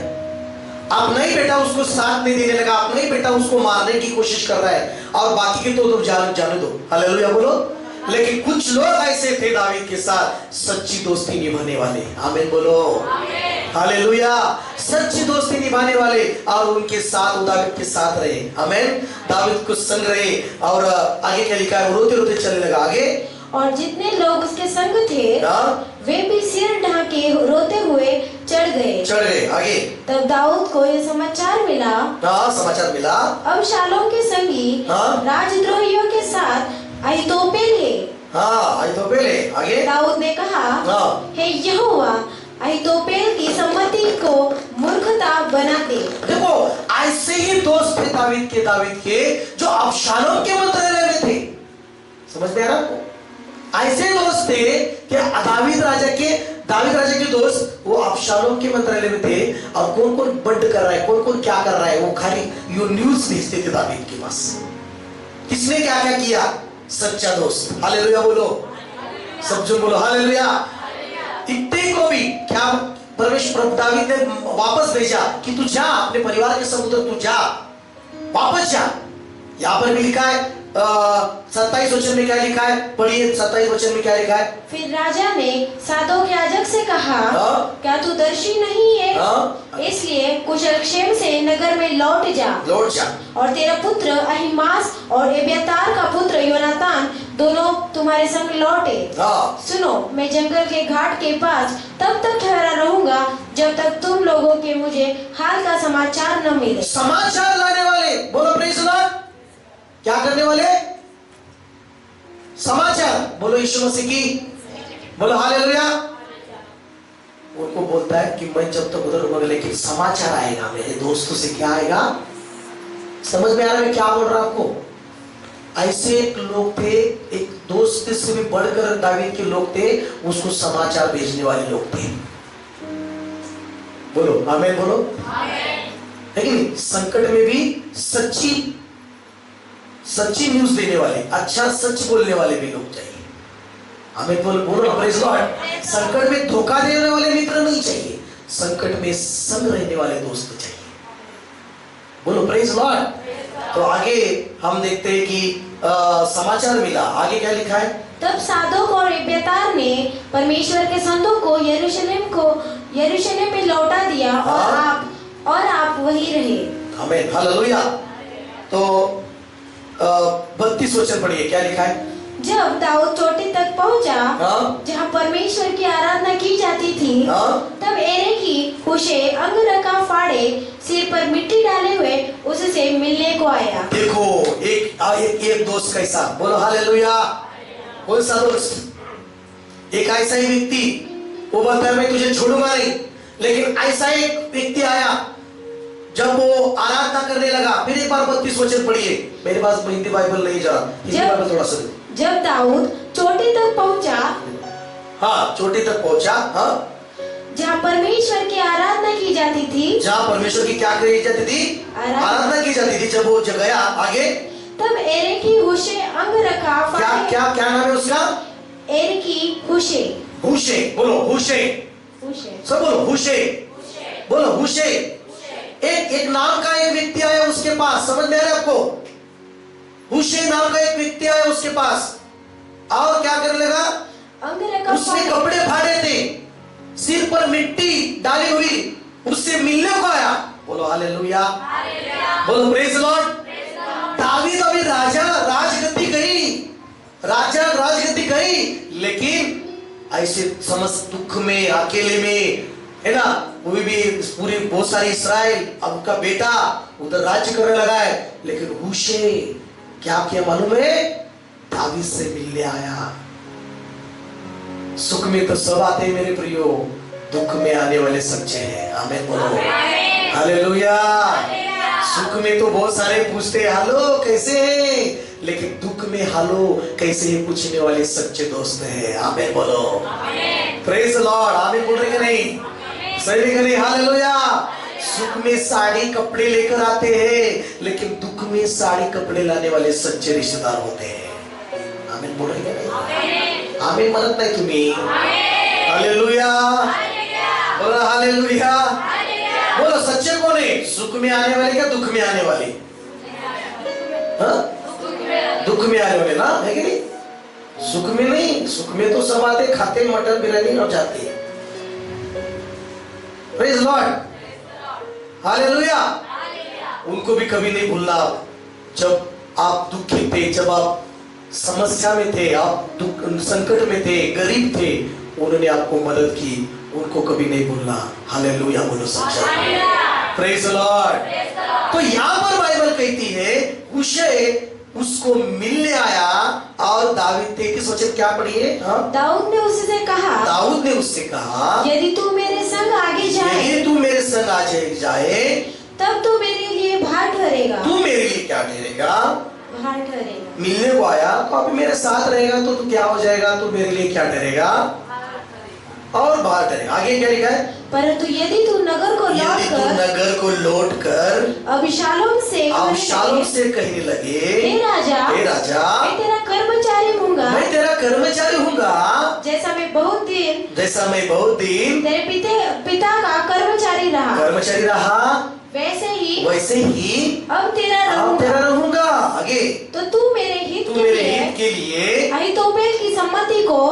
अपना ही बेटा उसको साथ नहीं देने लगा, अपना ही बेटा उसको मारने की कोशिश कर रहा है, और बाकी के तो जाने दो। हालेलुया बोलो। लेकिन कुछ लोग ऐसे थे दावीद के साथ सच्ची दोस्ती निभाने वाले। आमीन बोलो। हालेलुया। सच्ची दोस्ती निभाने वाले और उनके साथ वो दावीद के साथ रहे। आमीन। दावीद को संग रहे और आगे क्या लिखा है, रोते रोते चलने लगा। आगे, और जितने लोग उसके संग थे वे भी सिर ढाके रोते हुए चढ़ गए। आगे, तब दाऊद को ये समाचार मिला, अबशालोम के संगी राजद्रोहियों के साथ अहीतोपेल है। अहीतोपेल है। आगे, दाऊद ने कहा, हे यहोवा, अहीतोपेल की सम्मति को मूर्खता बना दे। देखो, ऐसे ही दोस्त थे दावीद के जो अबशालोम के मंत्रालय में थे। समझ में आ रहा आपको? ऐसे दोस्त थे कि दावीद राजा के दोस्त वो अबशालोम के मंत्रालय में थे और कौन कौन बंड कर रहा है, कौन कौन क्या कर रहा है, वो खाली यो न्यूज भेजते थे दावीद के पास। किसने क्या क्या किया? सच्चा दोस्त। हालेलुया बोलो, सब जो बोलो हालेलुया। इतने को भी क्या परमेश्वर दावीद ने वापस भेजा कि तू जा अपने परिवार के संग उधर, तू जा, वापस जा। यहाँ पर भी लिखा है 27 वचन में क्या लिखा है, पढ़िए 27 वचन में क्या लिखा है। फिर राजा ने सादोक याजक से कहा, क्या तू दर्शी नहीं है? इसलिए कुशलक्षेम से नगर में लौट जा और तेरा पुत्र अहीमास और एब्यातार का पुत्र योनातान दोनों तुम्हारे संग लौटे। सुनो, मैं जंगल के घाट के पास तब तक ठहरा रहूंगा जब तक तुम लोगों के मुझे हाल का समाचार न मिले। समाचार लाने वाले, बोलो प्रेज़ द लॉर्ड। क्या करने वाले? समाचार। बोलो यीशु मसीह की, बोलो हालेलुया। उनको बोलता है कि मैं जब तक उधर होगा, लेकिन समाचार आएगा मेरे दोस्तों से। क्या आएगा? समझ में आ रहा है क्या बोल रहा आपको? ऐसे एक लोग थे, एक दोस्त से भी बढ़कर दावीद के लोग थे, उसको समाचार भेजने वाले लोग थे। बोलो आमीन, बोलो आमीन। लेकिन संकट में भी सच्ची न्यूज देने वाले, अच्छा सच बोलने वाले भी लोग चाहिए। हमें बोलो प्रेज़ लॉर्ड। संकट में धोखा देने वाले मित्र नहीं चाहिए, संकट में संग रहने वाले दोस्त चाहिए। बोलो प्रेज़ लॉर्ड। तो आगे हम देखते हैं कि समाचार मिला। आगे क्या लिखा है, तब सादोक और एब्यातार ने परमेश्वर के संदूक को यरूशलेम में लौटा दिया और आप वही रहे। आमीन, हालेलुया। तो 32 वचन पढ़िए, क्या लिखा है। जब दाऊद चोटी तक पहुंचा जहां परमेश्वर की आराधना की जाती थी, तब एरेकी हुशै अंगरखा फाड़े सिर पर मिट्टी डाले हुए उससे मिलने को आया। देखो, एक दोस्त कैसा, बोलो हालेलुया। कौन सा दोस्त? एक ऐसा ही व्यक्ति, वो बोलता है मैं तुझे छोड़ूंगा नहीं, लेकिन ऐसा एक व्यक्ति आया जब वो आराधना करने लगा। फिर एक बार 32 वचन पढ़िए, मेरे पास हिंदी बाइबल नहीं जा, हिंदी बाइबल थोड़ा सा। जब दाऊद चोटी तक पहुंचा, चोटी तक पहुंचा, जहाँ परमेश्वर की आराधना की जाती थी, जहाँ परमेश्वर की क्या की जाती थी? आराधना की जाती थी। जब वो गया आगे, तब एरेकी हुशै अंगरखा फाड़े। क्या नाम है उसका? एरेकी हुशै। बोलो हुशै, सब बोलो हुशै, बोलो हुशै। एक नाम का एक व्यक्ति आया उसके पास। समझ में आ रहा है आपको? हुशै नाम का एक व्यक्ति आया उसके पास और क्या करने लगा? उसने कपड़े फाड़े थे, सिर पर मिट्टी डाली हुई, उससे मिलने को आया। बोलो हालेलुया, बोलो प्रेज़ द लॉर्ड। दावीद अभी राजगद्दी गई, लेकिन ऐसे समझ दुख में, अकेले में है ना, वो भी पूरी बहुत सारी इस्राएल अब उनका बेटा उधर राज्य करने लगा है। लेकिन हुशै क्या किया मालूम है? दावीद से मिलने आया। सुख में तो सब आते हैं मेरे प्रियो, दुख में आने वाले सच्चे हैं। आमीन, बोलो हालेलुया। सुख में तो बहुत सारे पूछते हैं हालो कैसे हैं, लेकिन दुख में हालो कैसे है पूछने वाले सच्चे दोस्त हैं। आमीन, बोलो प्रेज़ द लॉर्ड। आमीन बोल रहे कि नहीं? सही नहीं? हालेलुया। सुख में साड़ी कपड़े लेकर आते हैं, लेकिन दुख में साड़ी कपड़े लाने वाले सच्चे रिश्तेदार होते हैं। आमीन बोल रहे हैं? आमीन म्हणत नाही तुम्ही? हालेलुया, बोलो हालेलुया। बोलो सच्चे कौन है? सुख में आने वाले क्या दुख में आने वाले? दुख में आने वाले ना, है कि नहीं? सुख में नहीं, सुख में तो सब आते, खाते मटन बिरयानी और जाते। Praise Lord, hallelujah. उनको भी कभी नहीं भूलना। जब आप दुखी थे, जब आप समस्या में थे, आप दुख संकट में थे, गरीब थे, उन्होंने आपको मदद की, उनको कभी नहीं भूलना। हालेलुया बोलो सच्चा, प्रेज लॉर्ड। तो यहाँ पर बाइबल कहती है हुशै उसको मिलने आया और दाऊद थे किस वचन क्या पढ़िए? दाऊद ने उससे कहा, दाऊद ने उससे कहा, यदि तू मेरे संग आगे जाए, यदि तू मेरे संग आगे जाए, तब तू मेरे लिए भार ठहरेगा। तू मेरे लिए क्या ठहरेगा? भार ठहरेगा। मिलने को आया तो अभी मेरे साथ रहेगा तो तू क्या हो जाएगा? तू मेरे लिए क्या ठहरेगा? और भार ठहरेगा। आगे क्या लिखा है? परंतु यदि तू नगर को लौट कर अबशालोम से कहने लगे, हे राजा, मैं तेरा कर्मचारी हूँगा, जैसा मैं बहुत दिन तेरे पिता का कर्मचारी रहा, वैसे ही अब तेरा रहूंगा। आगे तो तू मेरे हित के लिए अहीतोपेल की सम्मति को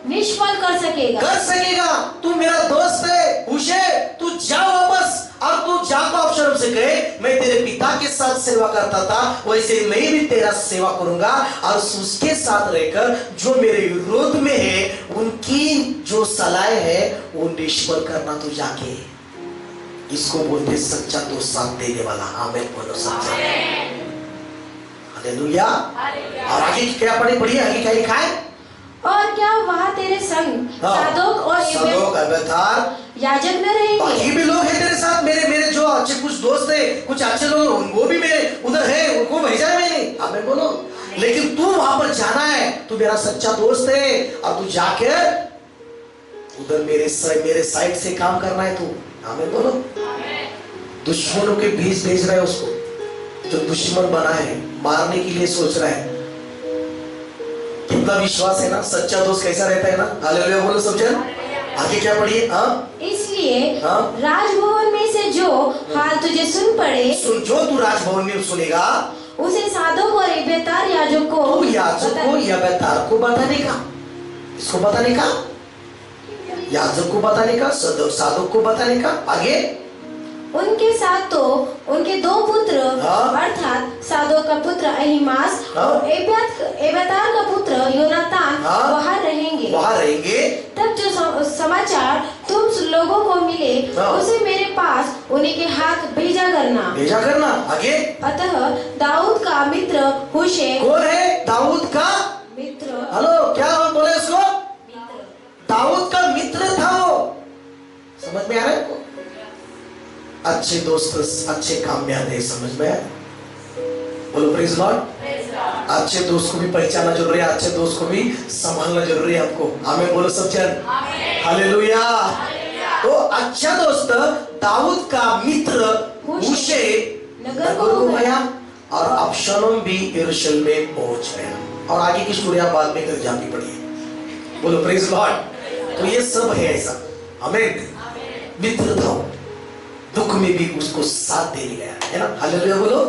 निष्फल कर सकेगा। तू मेरा दोस्त है हुशै, तू जा वापस और तू जाको अबशालोम से कहे मैं तेरे पिता के साथ सेवा करता था, वैसे मैं भी तेरा सेवा करूंगा और उसके साथ रहकर जो मेरे विरोध में है उनकी जो सलाह है वो निष्फल करना। तू जाके इसको बोलते सच्चा दोस्त साथ देने वाला। आमीन बोलो सच्चा, हालेलुया। और आगे क्या पढ़िए आगे क्या लिखा है? और क्या वहाँ तेरे संग सादोक और अब्यातार याजक न रहेंगे? बाकी भी लोग हैं तेरे साथ, मेरे जो अच्छे कुछ दोस्त है, कुछ अच्छे लोग, वो भी मेरे उधर है, उनको भेजा है मैंने। आमीन बोलो। लेकिन तू वहां पर जाना है, तू मेरा सच्चा दोस्त है और तू जाके उधर मेरे साइड से काम करना है तू। आमीन बोलो। दुश्मनों के बीच भेज रहा है उसको, जो दुश्मन बना है, मारने के लिए सोच रहा है। कितना विश्वास है ना, सच्चा दोस्त कैसा रहता है ना। हालेलुया बोलो सब जन। आगे क्या पढ़िए? इसलिए राजभवन में से जो हाल तुझे सुन पड़े, जो तू राजभवन में सुनेगा उसे सादोक और अब्यातार याजक को बताने का, इसको बताने का, याजक को बताने का, सादोक को बताने का। आगे उनके साथ तो उनके दो पुत्र अर्थात सादोक का पुत्र अहीमास और अब्यातार का पुत्र योनातान वहाँ रहेंगे। तब जो समाचार तुम लोगों को मिले उसे मेरे पास उन्हीं के हाथ भेजा करना। आगे अतः दाऊद का मित्र हुशै, कौन है दाऊद का मित्र? हेलो, क्या बोले इसको? दाऊद का मित्र था वो। समझ में आ रहा है? अच्छे दोस्त अच्छे काम में आते हैं, समझ में आया? बोलो प्रेज लॉर्ड। अच्छे दोस्त को भी पहचानना जरूरी है, अच्छे दोस्त को भी संभालना जरूरी है आपको। आमीन बोलो सब जन। हालेलुया। तो अच्छा दोस्त दाऊद का मित्र हुशै नगर को गया और अबशालोम भी यरूशलेम में पहुंच गया। और आगे की स्टोरी आप बाद में कर जानी पड़ी। बोलो प्रेज लॉर्ड। तो ये सब है ऐसा। आमीन। मित्र था, दुख में भी उसको साथ देने गया, है ना। हालेलुया बोलो।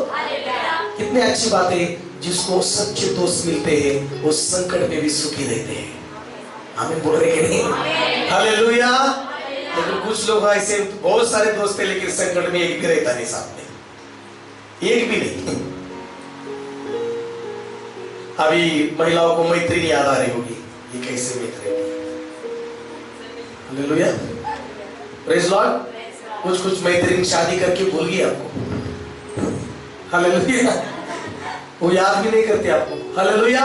कितनी अच्छी बात है, जिसको सच्चे दोस्त मिलते हैं वो संकट में भी सुखी रहते हैं। आमीन बोल रहे कि नहीं? हालेलुया। लेकिन कुछ लोग ऐसे बहुत सारे दोस्त हैं लेकिन संकट में एक भी रहता नहीं साथ में, एक भी नहीं। अभी महिलाओं को मैत्री याद आ रही होगी, ये कैसे मैत्री? Hallelujah praise Lord. कुछ मैत्रीन शादी करके भूल गई आपको। हालेलुया। वो याद भी नहीं करते आपको। Hallelujah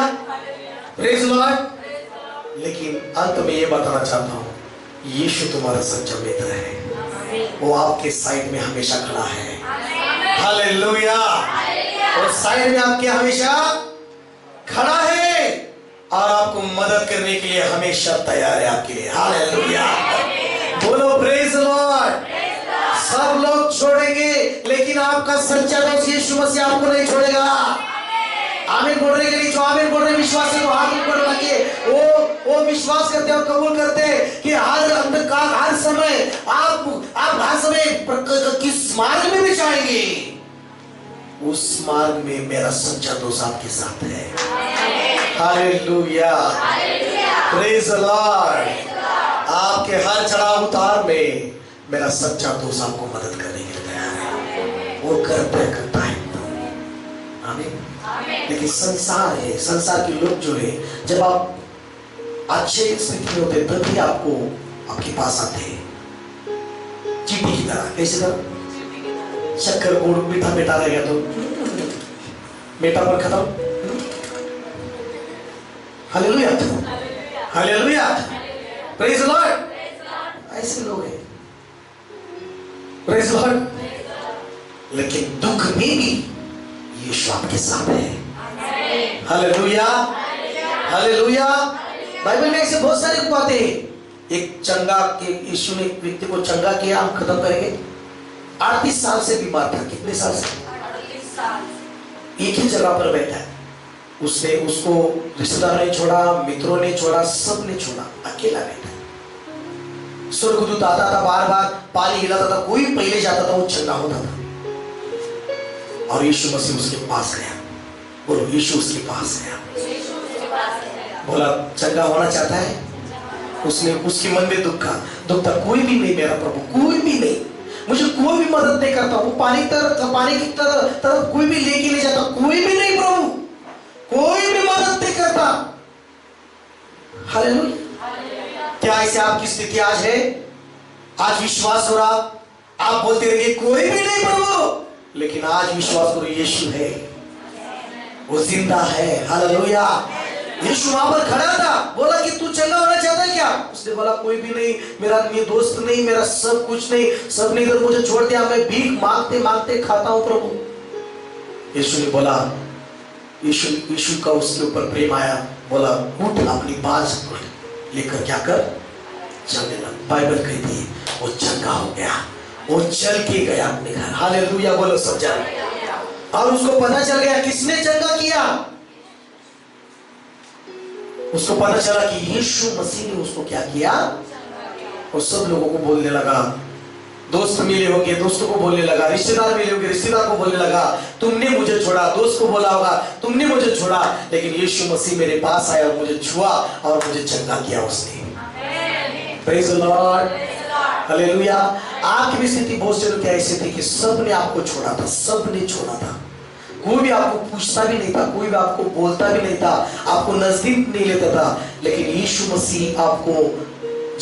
praise Lord. लेकिन अंत में ये बताना चाहता हूँ, यीशु तुम्हारा सच्चा मित्र है, वो आपके साइड में हमेशा खड़ा है। हालेलुया। और साइड में आपके हमेशा खड़ा है और आपको मदद करने के लिए हमेशा तैयार है आपके लिए। हालेलुया बोलो प्रेज लॉर्ड। सब लोग छोड़ेंगे लेकिन आपका सच्चा दोस्त यीशु मसीह आपको नहीं छोड़ेगा। आमीन बोल रहे कि जो आमीन बोल रहे विश्वास से तो हाथ ऊपर रखिए। वो विश्वास करते और कबूल करते कि हर अंधकार हर समय आप हर समय किस मार्ग में भी जाएंगे, उस मार्ग में मेरा सच्चा दोस्त आपके साथ है। Hallelujah praise the Lord. आपके हर चढ़ाव उतार में मेरा सच्चा दोस्त आपको मदद करने के लिए तैयार है, वो करता है। आमीन। लेकिन संसार है, संसार के लोग जो है, जब आप अच्छे स्थिति में होते तभी आपको आपके पास आते हैं, चीटी की तरह। कैसे तरह? शक्कर गुड़ मीठा मीठा रह गया तो मीठा पर खत्म। Hallelujah, hallelujah, praise the Lord. ऐसे लोग हैं, प्रेज द लॉर्ड। लेकिन दुख में भी यीशु आपके साथ है। Hallelujah, hallelujah. बाइबल में ऐसे बहुत सारी बातें हैं। एक चंगा के यीशु ने एक व्यक्ति को चंगा किया, हम खत्म करेंगे। 38 साल से बीमार था। कितने साल से? 38 साल। एक ही जगह पर बैठा है। उसने उसको रिश्तेदार ने छोड़ा, मित्रों ने छोड़ा, सब ने छोड़ा, अकेला बैठा है। स्वर्गदूत आता था, बार बार पानी हिलाता था, कोई पहले जाता था, वो चंगा होता था। और यीशु मसीह उसके पास गया। बोलो, यीशु उसके पास गया। बोला, चंगा होना चाहता है? उसने उसके मन में दुख था, कोई भी नहीं मेरा प्रभु, कोई भी नहीं, मुझे कोई भी मदद नहीं करता। वो पानी की तरफ कोई भी लेके ले जाता, कोई भी नहीं प्रभु, कोई भी मदद नहीं करता। हालेलुया। क्या ऐसे आपकी स्थिति आज है? आज विश्वास हो रहा, आप बोलते रहिए कोई भी नहीं प्रभु, लेकिन आज विश्वास करो, यीशु है, वो जिंदा है। हालेलुया। यीशु वहां पर खड़ा था, बोला कि तू चंगा होना चाहता है क्या? उसने बोला, कोई भी नहीं, मेरा ये दोस्त नहीं, मेरा सब कुछ नहीं, सबने इधर मुझे छोड़ दिया, मैं भीख मांगते मांगते खाता हूं प्रभु। यीशु ने बोला, यीशु का उसके ऊपर प्रेम आया, बोला, उठ, अपनी बाज लेकर क्या कर, चलने लग। बाइबल कहती है वो चंगा हो गया, वो चल के गया अपने घर। हालेलुया, बोलो सब जाने। और उसको पता चल गया किसने चंगा किया। उसको पता चला कि यीशु मसीह ने उसको क्या किया। और सब लोगों को बोलने लगा, दोस्त मिले होंगे, दोस्तों को बोलने लगा, रिश्तेदार मिले होंगे, रिश्तेदार को बोलने लगा, तुमने मुझे छोड़ा। दोस्त को बोला होगा, तुमने मुझे छोड़ा, लेकिन यीशु मसीह मेरे पास आया और मुझे छुआ और मुझे चंगा किया उसने। Praise the Lord, hallelujah. आपकी भी स्थिति बहुत से लोग क्या ऐसे थे कि सबने आपको छोड़ा था, सबने छोड़ा था, कोई भी आपको पूछता भी नहीं था, कोई भी आपको बोलता भी नहीं था, आपको नजदीक नहीं लेता था, लेकिन यीशु मसीह आपको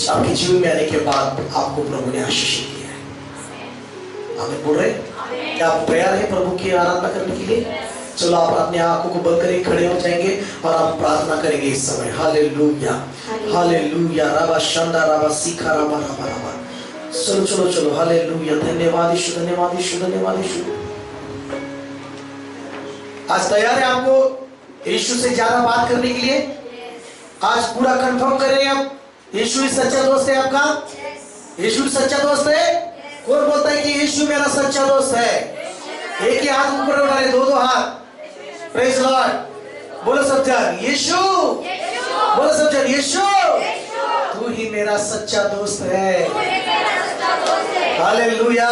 आपके जीवन में आने के बाद आपको प्रभु ने आशीष दिया है। आमीन बोल रहे? क्या आप तैयार हैं प्रभु की आराधना करने के लिए? चलो आप अपने आंखों को बंद करके खड़े हो जाएंगे और आप प्रार्थना करेंगे इस समय। हालेलुया, हालेलुया, रबा शंदा रबा सीखा रबा रबा रबा। चलो चलो चलो, हालेलुया। धन्यवाद यीशु, धन्यवाद यीशु, धन्यवाद यीशु। आज तैयार है आपको यीशु से ज्यादा बात करने के लिए? आज पूरा कंफर्म कर रहे हैं आप, यीशु ही सच्चा दोस्त है आपका? यीशु सच्चा दोस्त है? कौन बोलता है कि यीशु मेरा सच्चा दोस्त है? एक ही हाथ ऊपर उठाए, दो हाथ। प्रेज लॉर्ड, बोलो सब जन यीशु, बोलो सब जन यीशु, तू ही मेरा सच्चा दोस्त है। हालेलुया।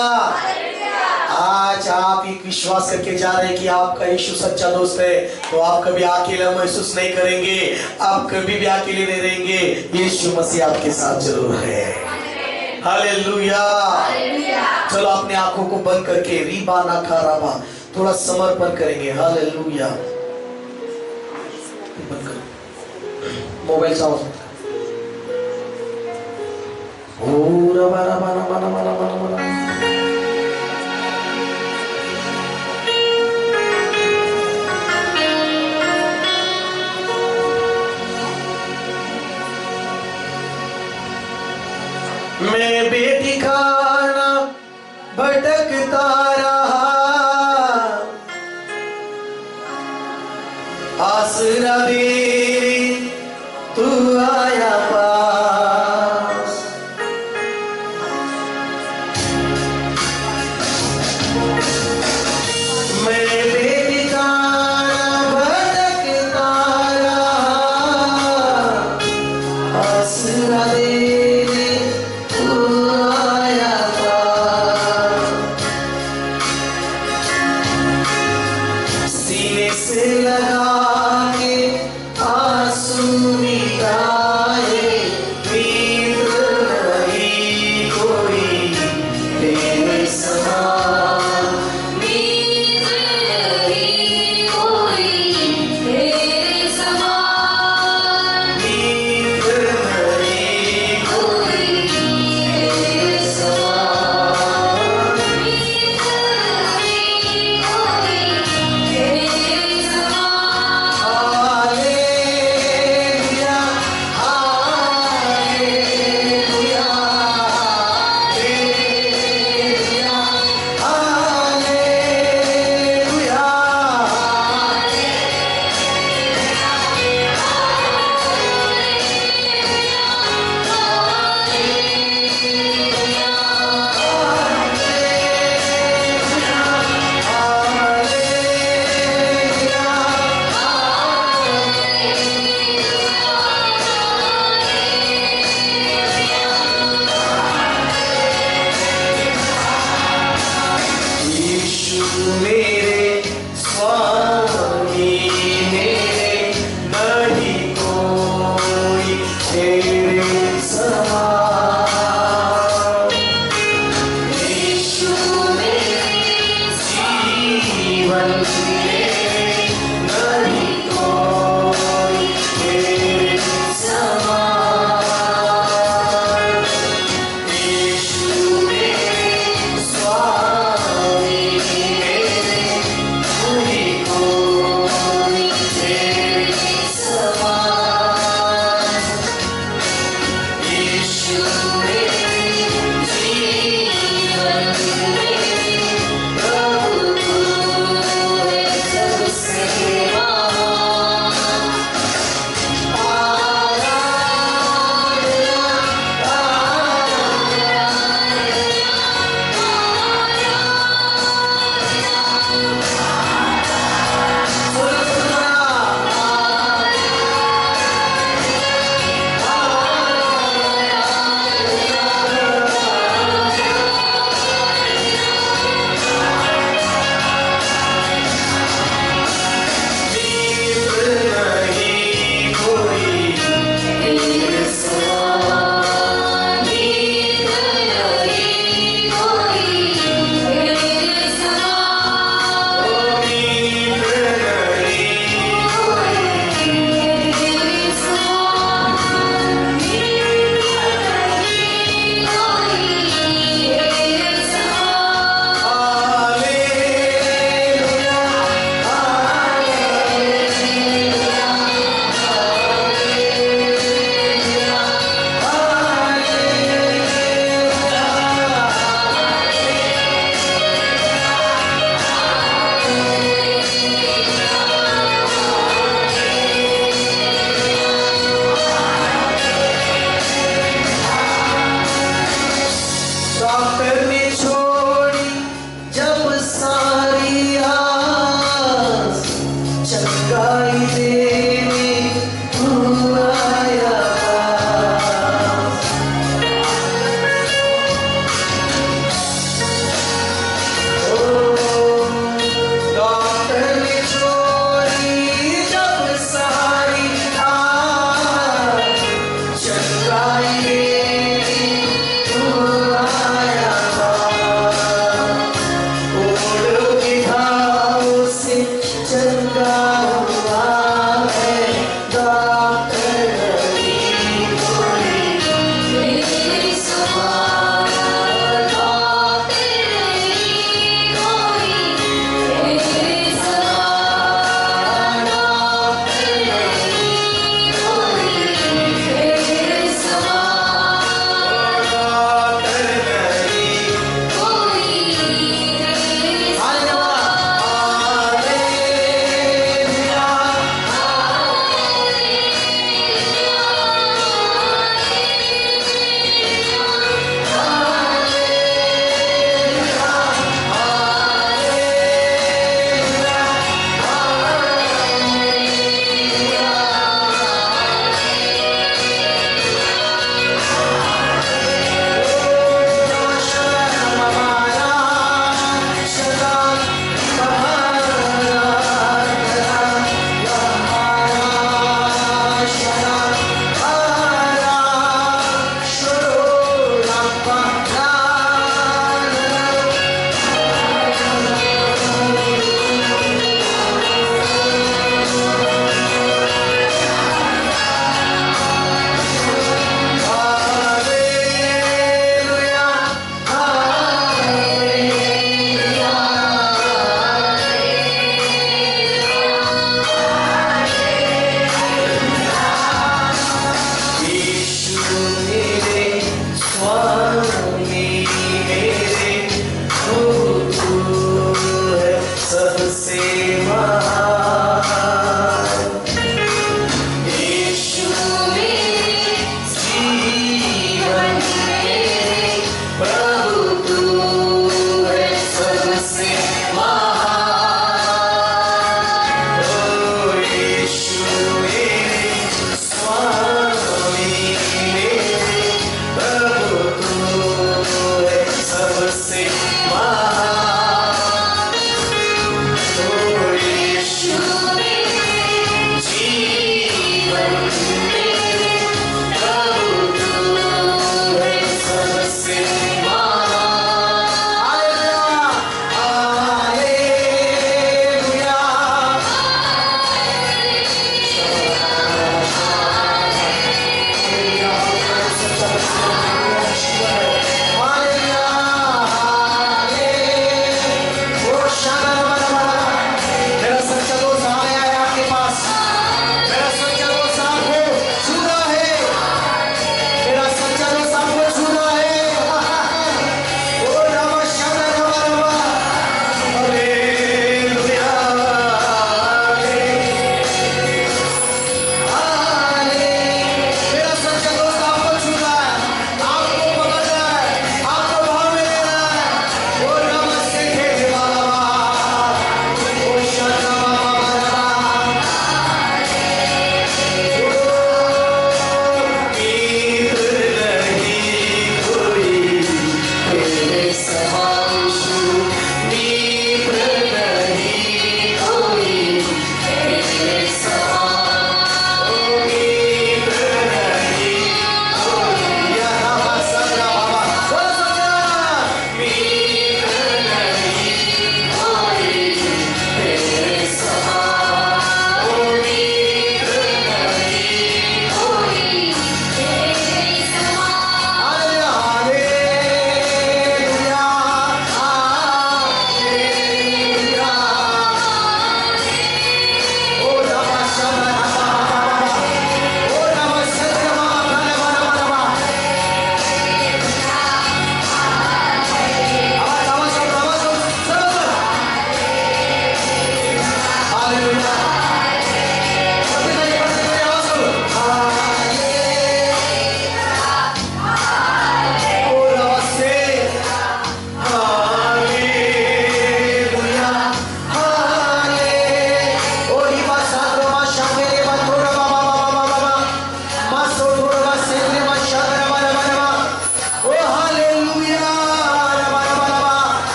आज आप एक विश्वास करके जा रहे हैं कि आपका यीशु सच्चा दोस्त है, तो आप कभी अकेला महसूस नहीं करेंगे, आप कभी भी अकेले नहीं रहेंगे। यीशु मसीह आपके साथ जरूर है। हालेलुया। चलो अपने आंखों को बंद करके रीबा ना खाराबा थोड़ा समर्पण करेंगे। हालेलुया। बंद करो, मोबाइल से आवाज ओ रबा रबा रबा रबा रबा रबा। मैं बेठिकाना भटकता रहा, आसरा दे तू आया पास। मैं बेठिकाना भटकता रहा, आसरा दे से लगा के आंसू मिटाए।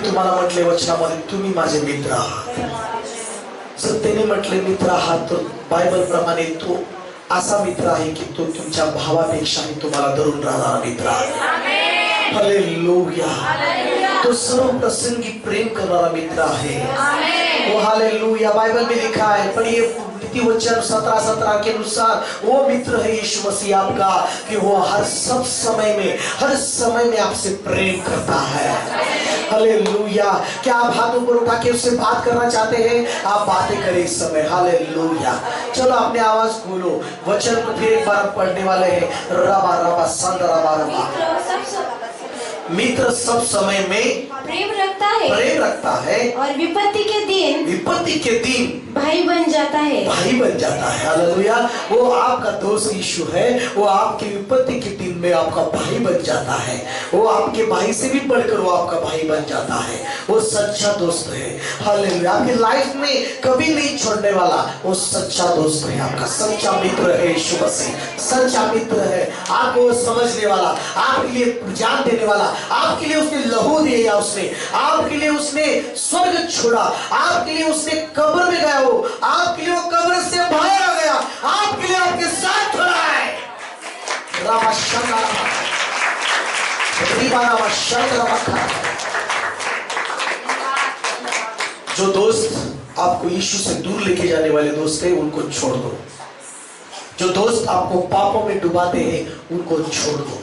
तुम्हाला म्हटले वचनामध्ये, तुम्ही माझे मित्र आहात. जर त्याने म्हटले मित्र आहात, तर बायबल प्रमाणे तो असा मित्र आहे की तो तुमच्या भावापेक्षाही तुम्हाला धरून राहणारा मित्र आहे. हालेलुया. तो सर्व प्रसंगी प्रेम करणारा मित्र आहे. वो हालेलुया. बाइबल में लिखा है, पढ़िए नीति वचन 17 के अनुसार वो मित्र है यीशु मसीह आपका, कि वो हर समय में आपसे प्रेम करता है. हालेलुया. क्या आप हाथ ऊपर उठा के उससे बात करना चाहते हैं? आप बातें करें इस समय. हालेलुया. चलो अपने आवाज खोलो, वचन को फिर एक बार पढ़ने वाले हैं. रबा रबा संद रबा रबा. मित्र सब समय में प्रेम रखता है और विपत्ति के दिन भाई बन जाता है. हालेलुया. वो आपका दोस्त यीशु है. वो आपकी विपत्ति के दिन में आपका भाई बन जाता है. वो आपके भाई से भी बढ़कर वो आपका भाई बन जाता है. वो सच्चा दोस्त है. हालेलुया. आपकी लाइफ में कभी नहीं छोड़ने वाला वो सच्चा दोस्त है. आपका सच्चा मित्र है यीशु मसीह. सच्चा मित्र है. आपको समझने वाला, आपके लिए जान देने वाला, आपके लिए उसने लहू दिया, उसने आपके लिए उसने स्वर्ग छोड़ा, आपके लिए उसने कब्र में गया, हो आपके लिए वो कब्र से बाहर आ गया, आपके लिए आपके साथ खड़ा है. जो दोस्त आपको यीशु से दूर लेके जाने वाले दोस्त है, उनको छोड़ दो. जो दोस्त आपको पापों में डुबाते हैं, उनको छोड़ दो.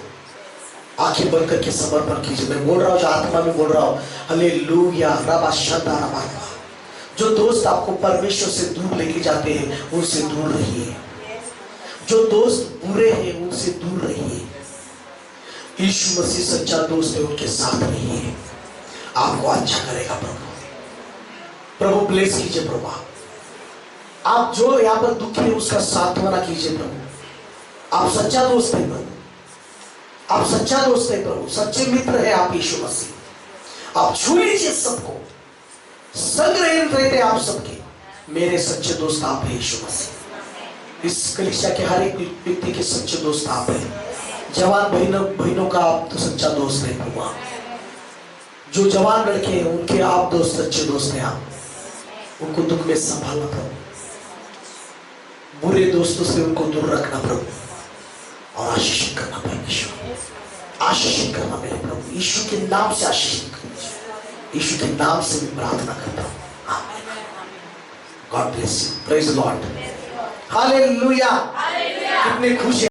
आंखें बंद करके समर्पण कीजिए. मैं बोल रहा हूँ, जो आत्मा में बोल रहा हूँ. हालेलुया. रबा शंदा रबा. जो दोस्त आपको परमेश्वर से दूर लेके जाते हैं, उनसे दूर रहिए. जो दोस्त बुरे हैं, उनसे दूर रहिए. यीशु मसीह सच्चा दोस्त है, उनके साथ रहिए. आपको अच्छा करेगा प्रभु ब्लेस कीजिए. प्रभु आप जो यहाँ पर दुखी है, उसका सांत्वना कीजिए. प्रभु आप सच्चा दोस्त है. प्रभु आप सच्चा दोस्त है. प्रभु सच्चे मित्र है आप यीशु मसीह. आप छू लीजिए सबको. संग रहते आप सबके. मेरे सच्चे दोस्त आप है यीशु मसीह. इस कलीसिया के हर एक व्यक्ति के सच्चे दोस्त आप है. जवान बहनों का आप तो सच्चा दोस्त है. प्रभु जो जवान लड़के हैं, उनके आप दोस्त सच्चे दोस्त हैं. आप उनको दुख में संभालना प्रभु. बुरे दोस्तों से उनको दूर रखना प्रभु. और आशीष करना परमेश्वर. आशीष करना मेरे प्रभु. यीशु के नाम से आशीष करना. यीशु के नाम से मैं प्रार्थना करता हूँ. आमीन. God bless you. Praise the Lord. Hallelujah. कितने खुश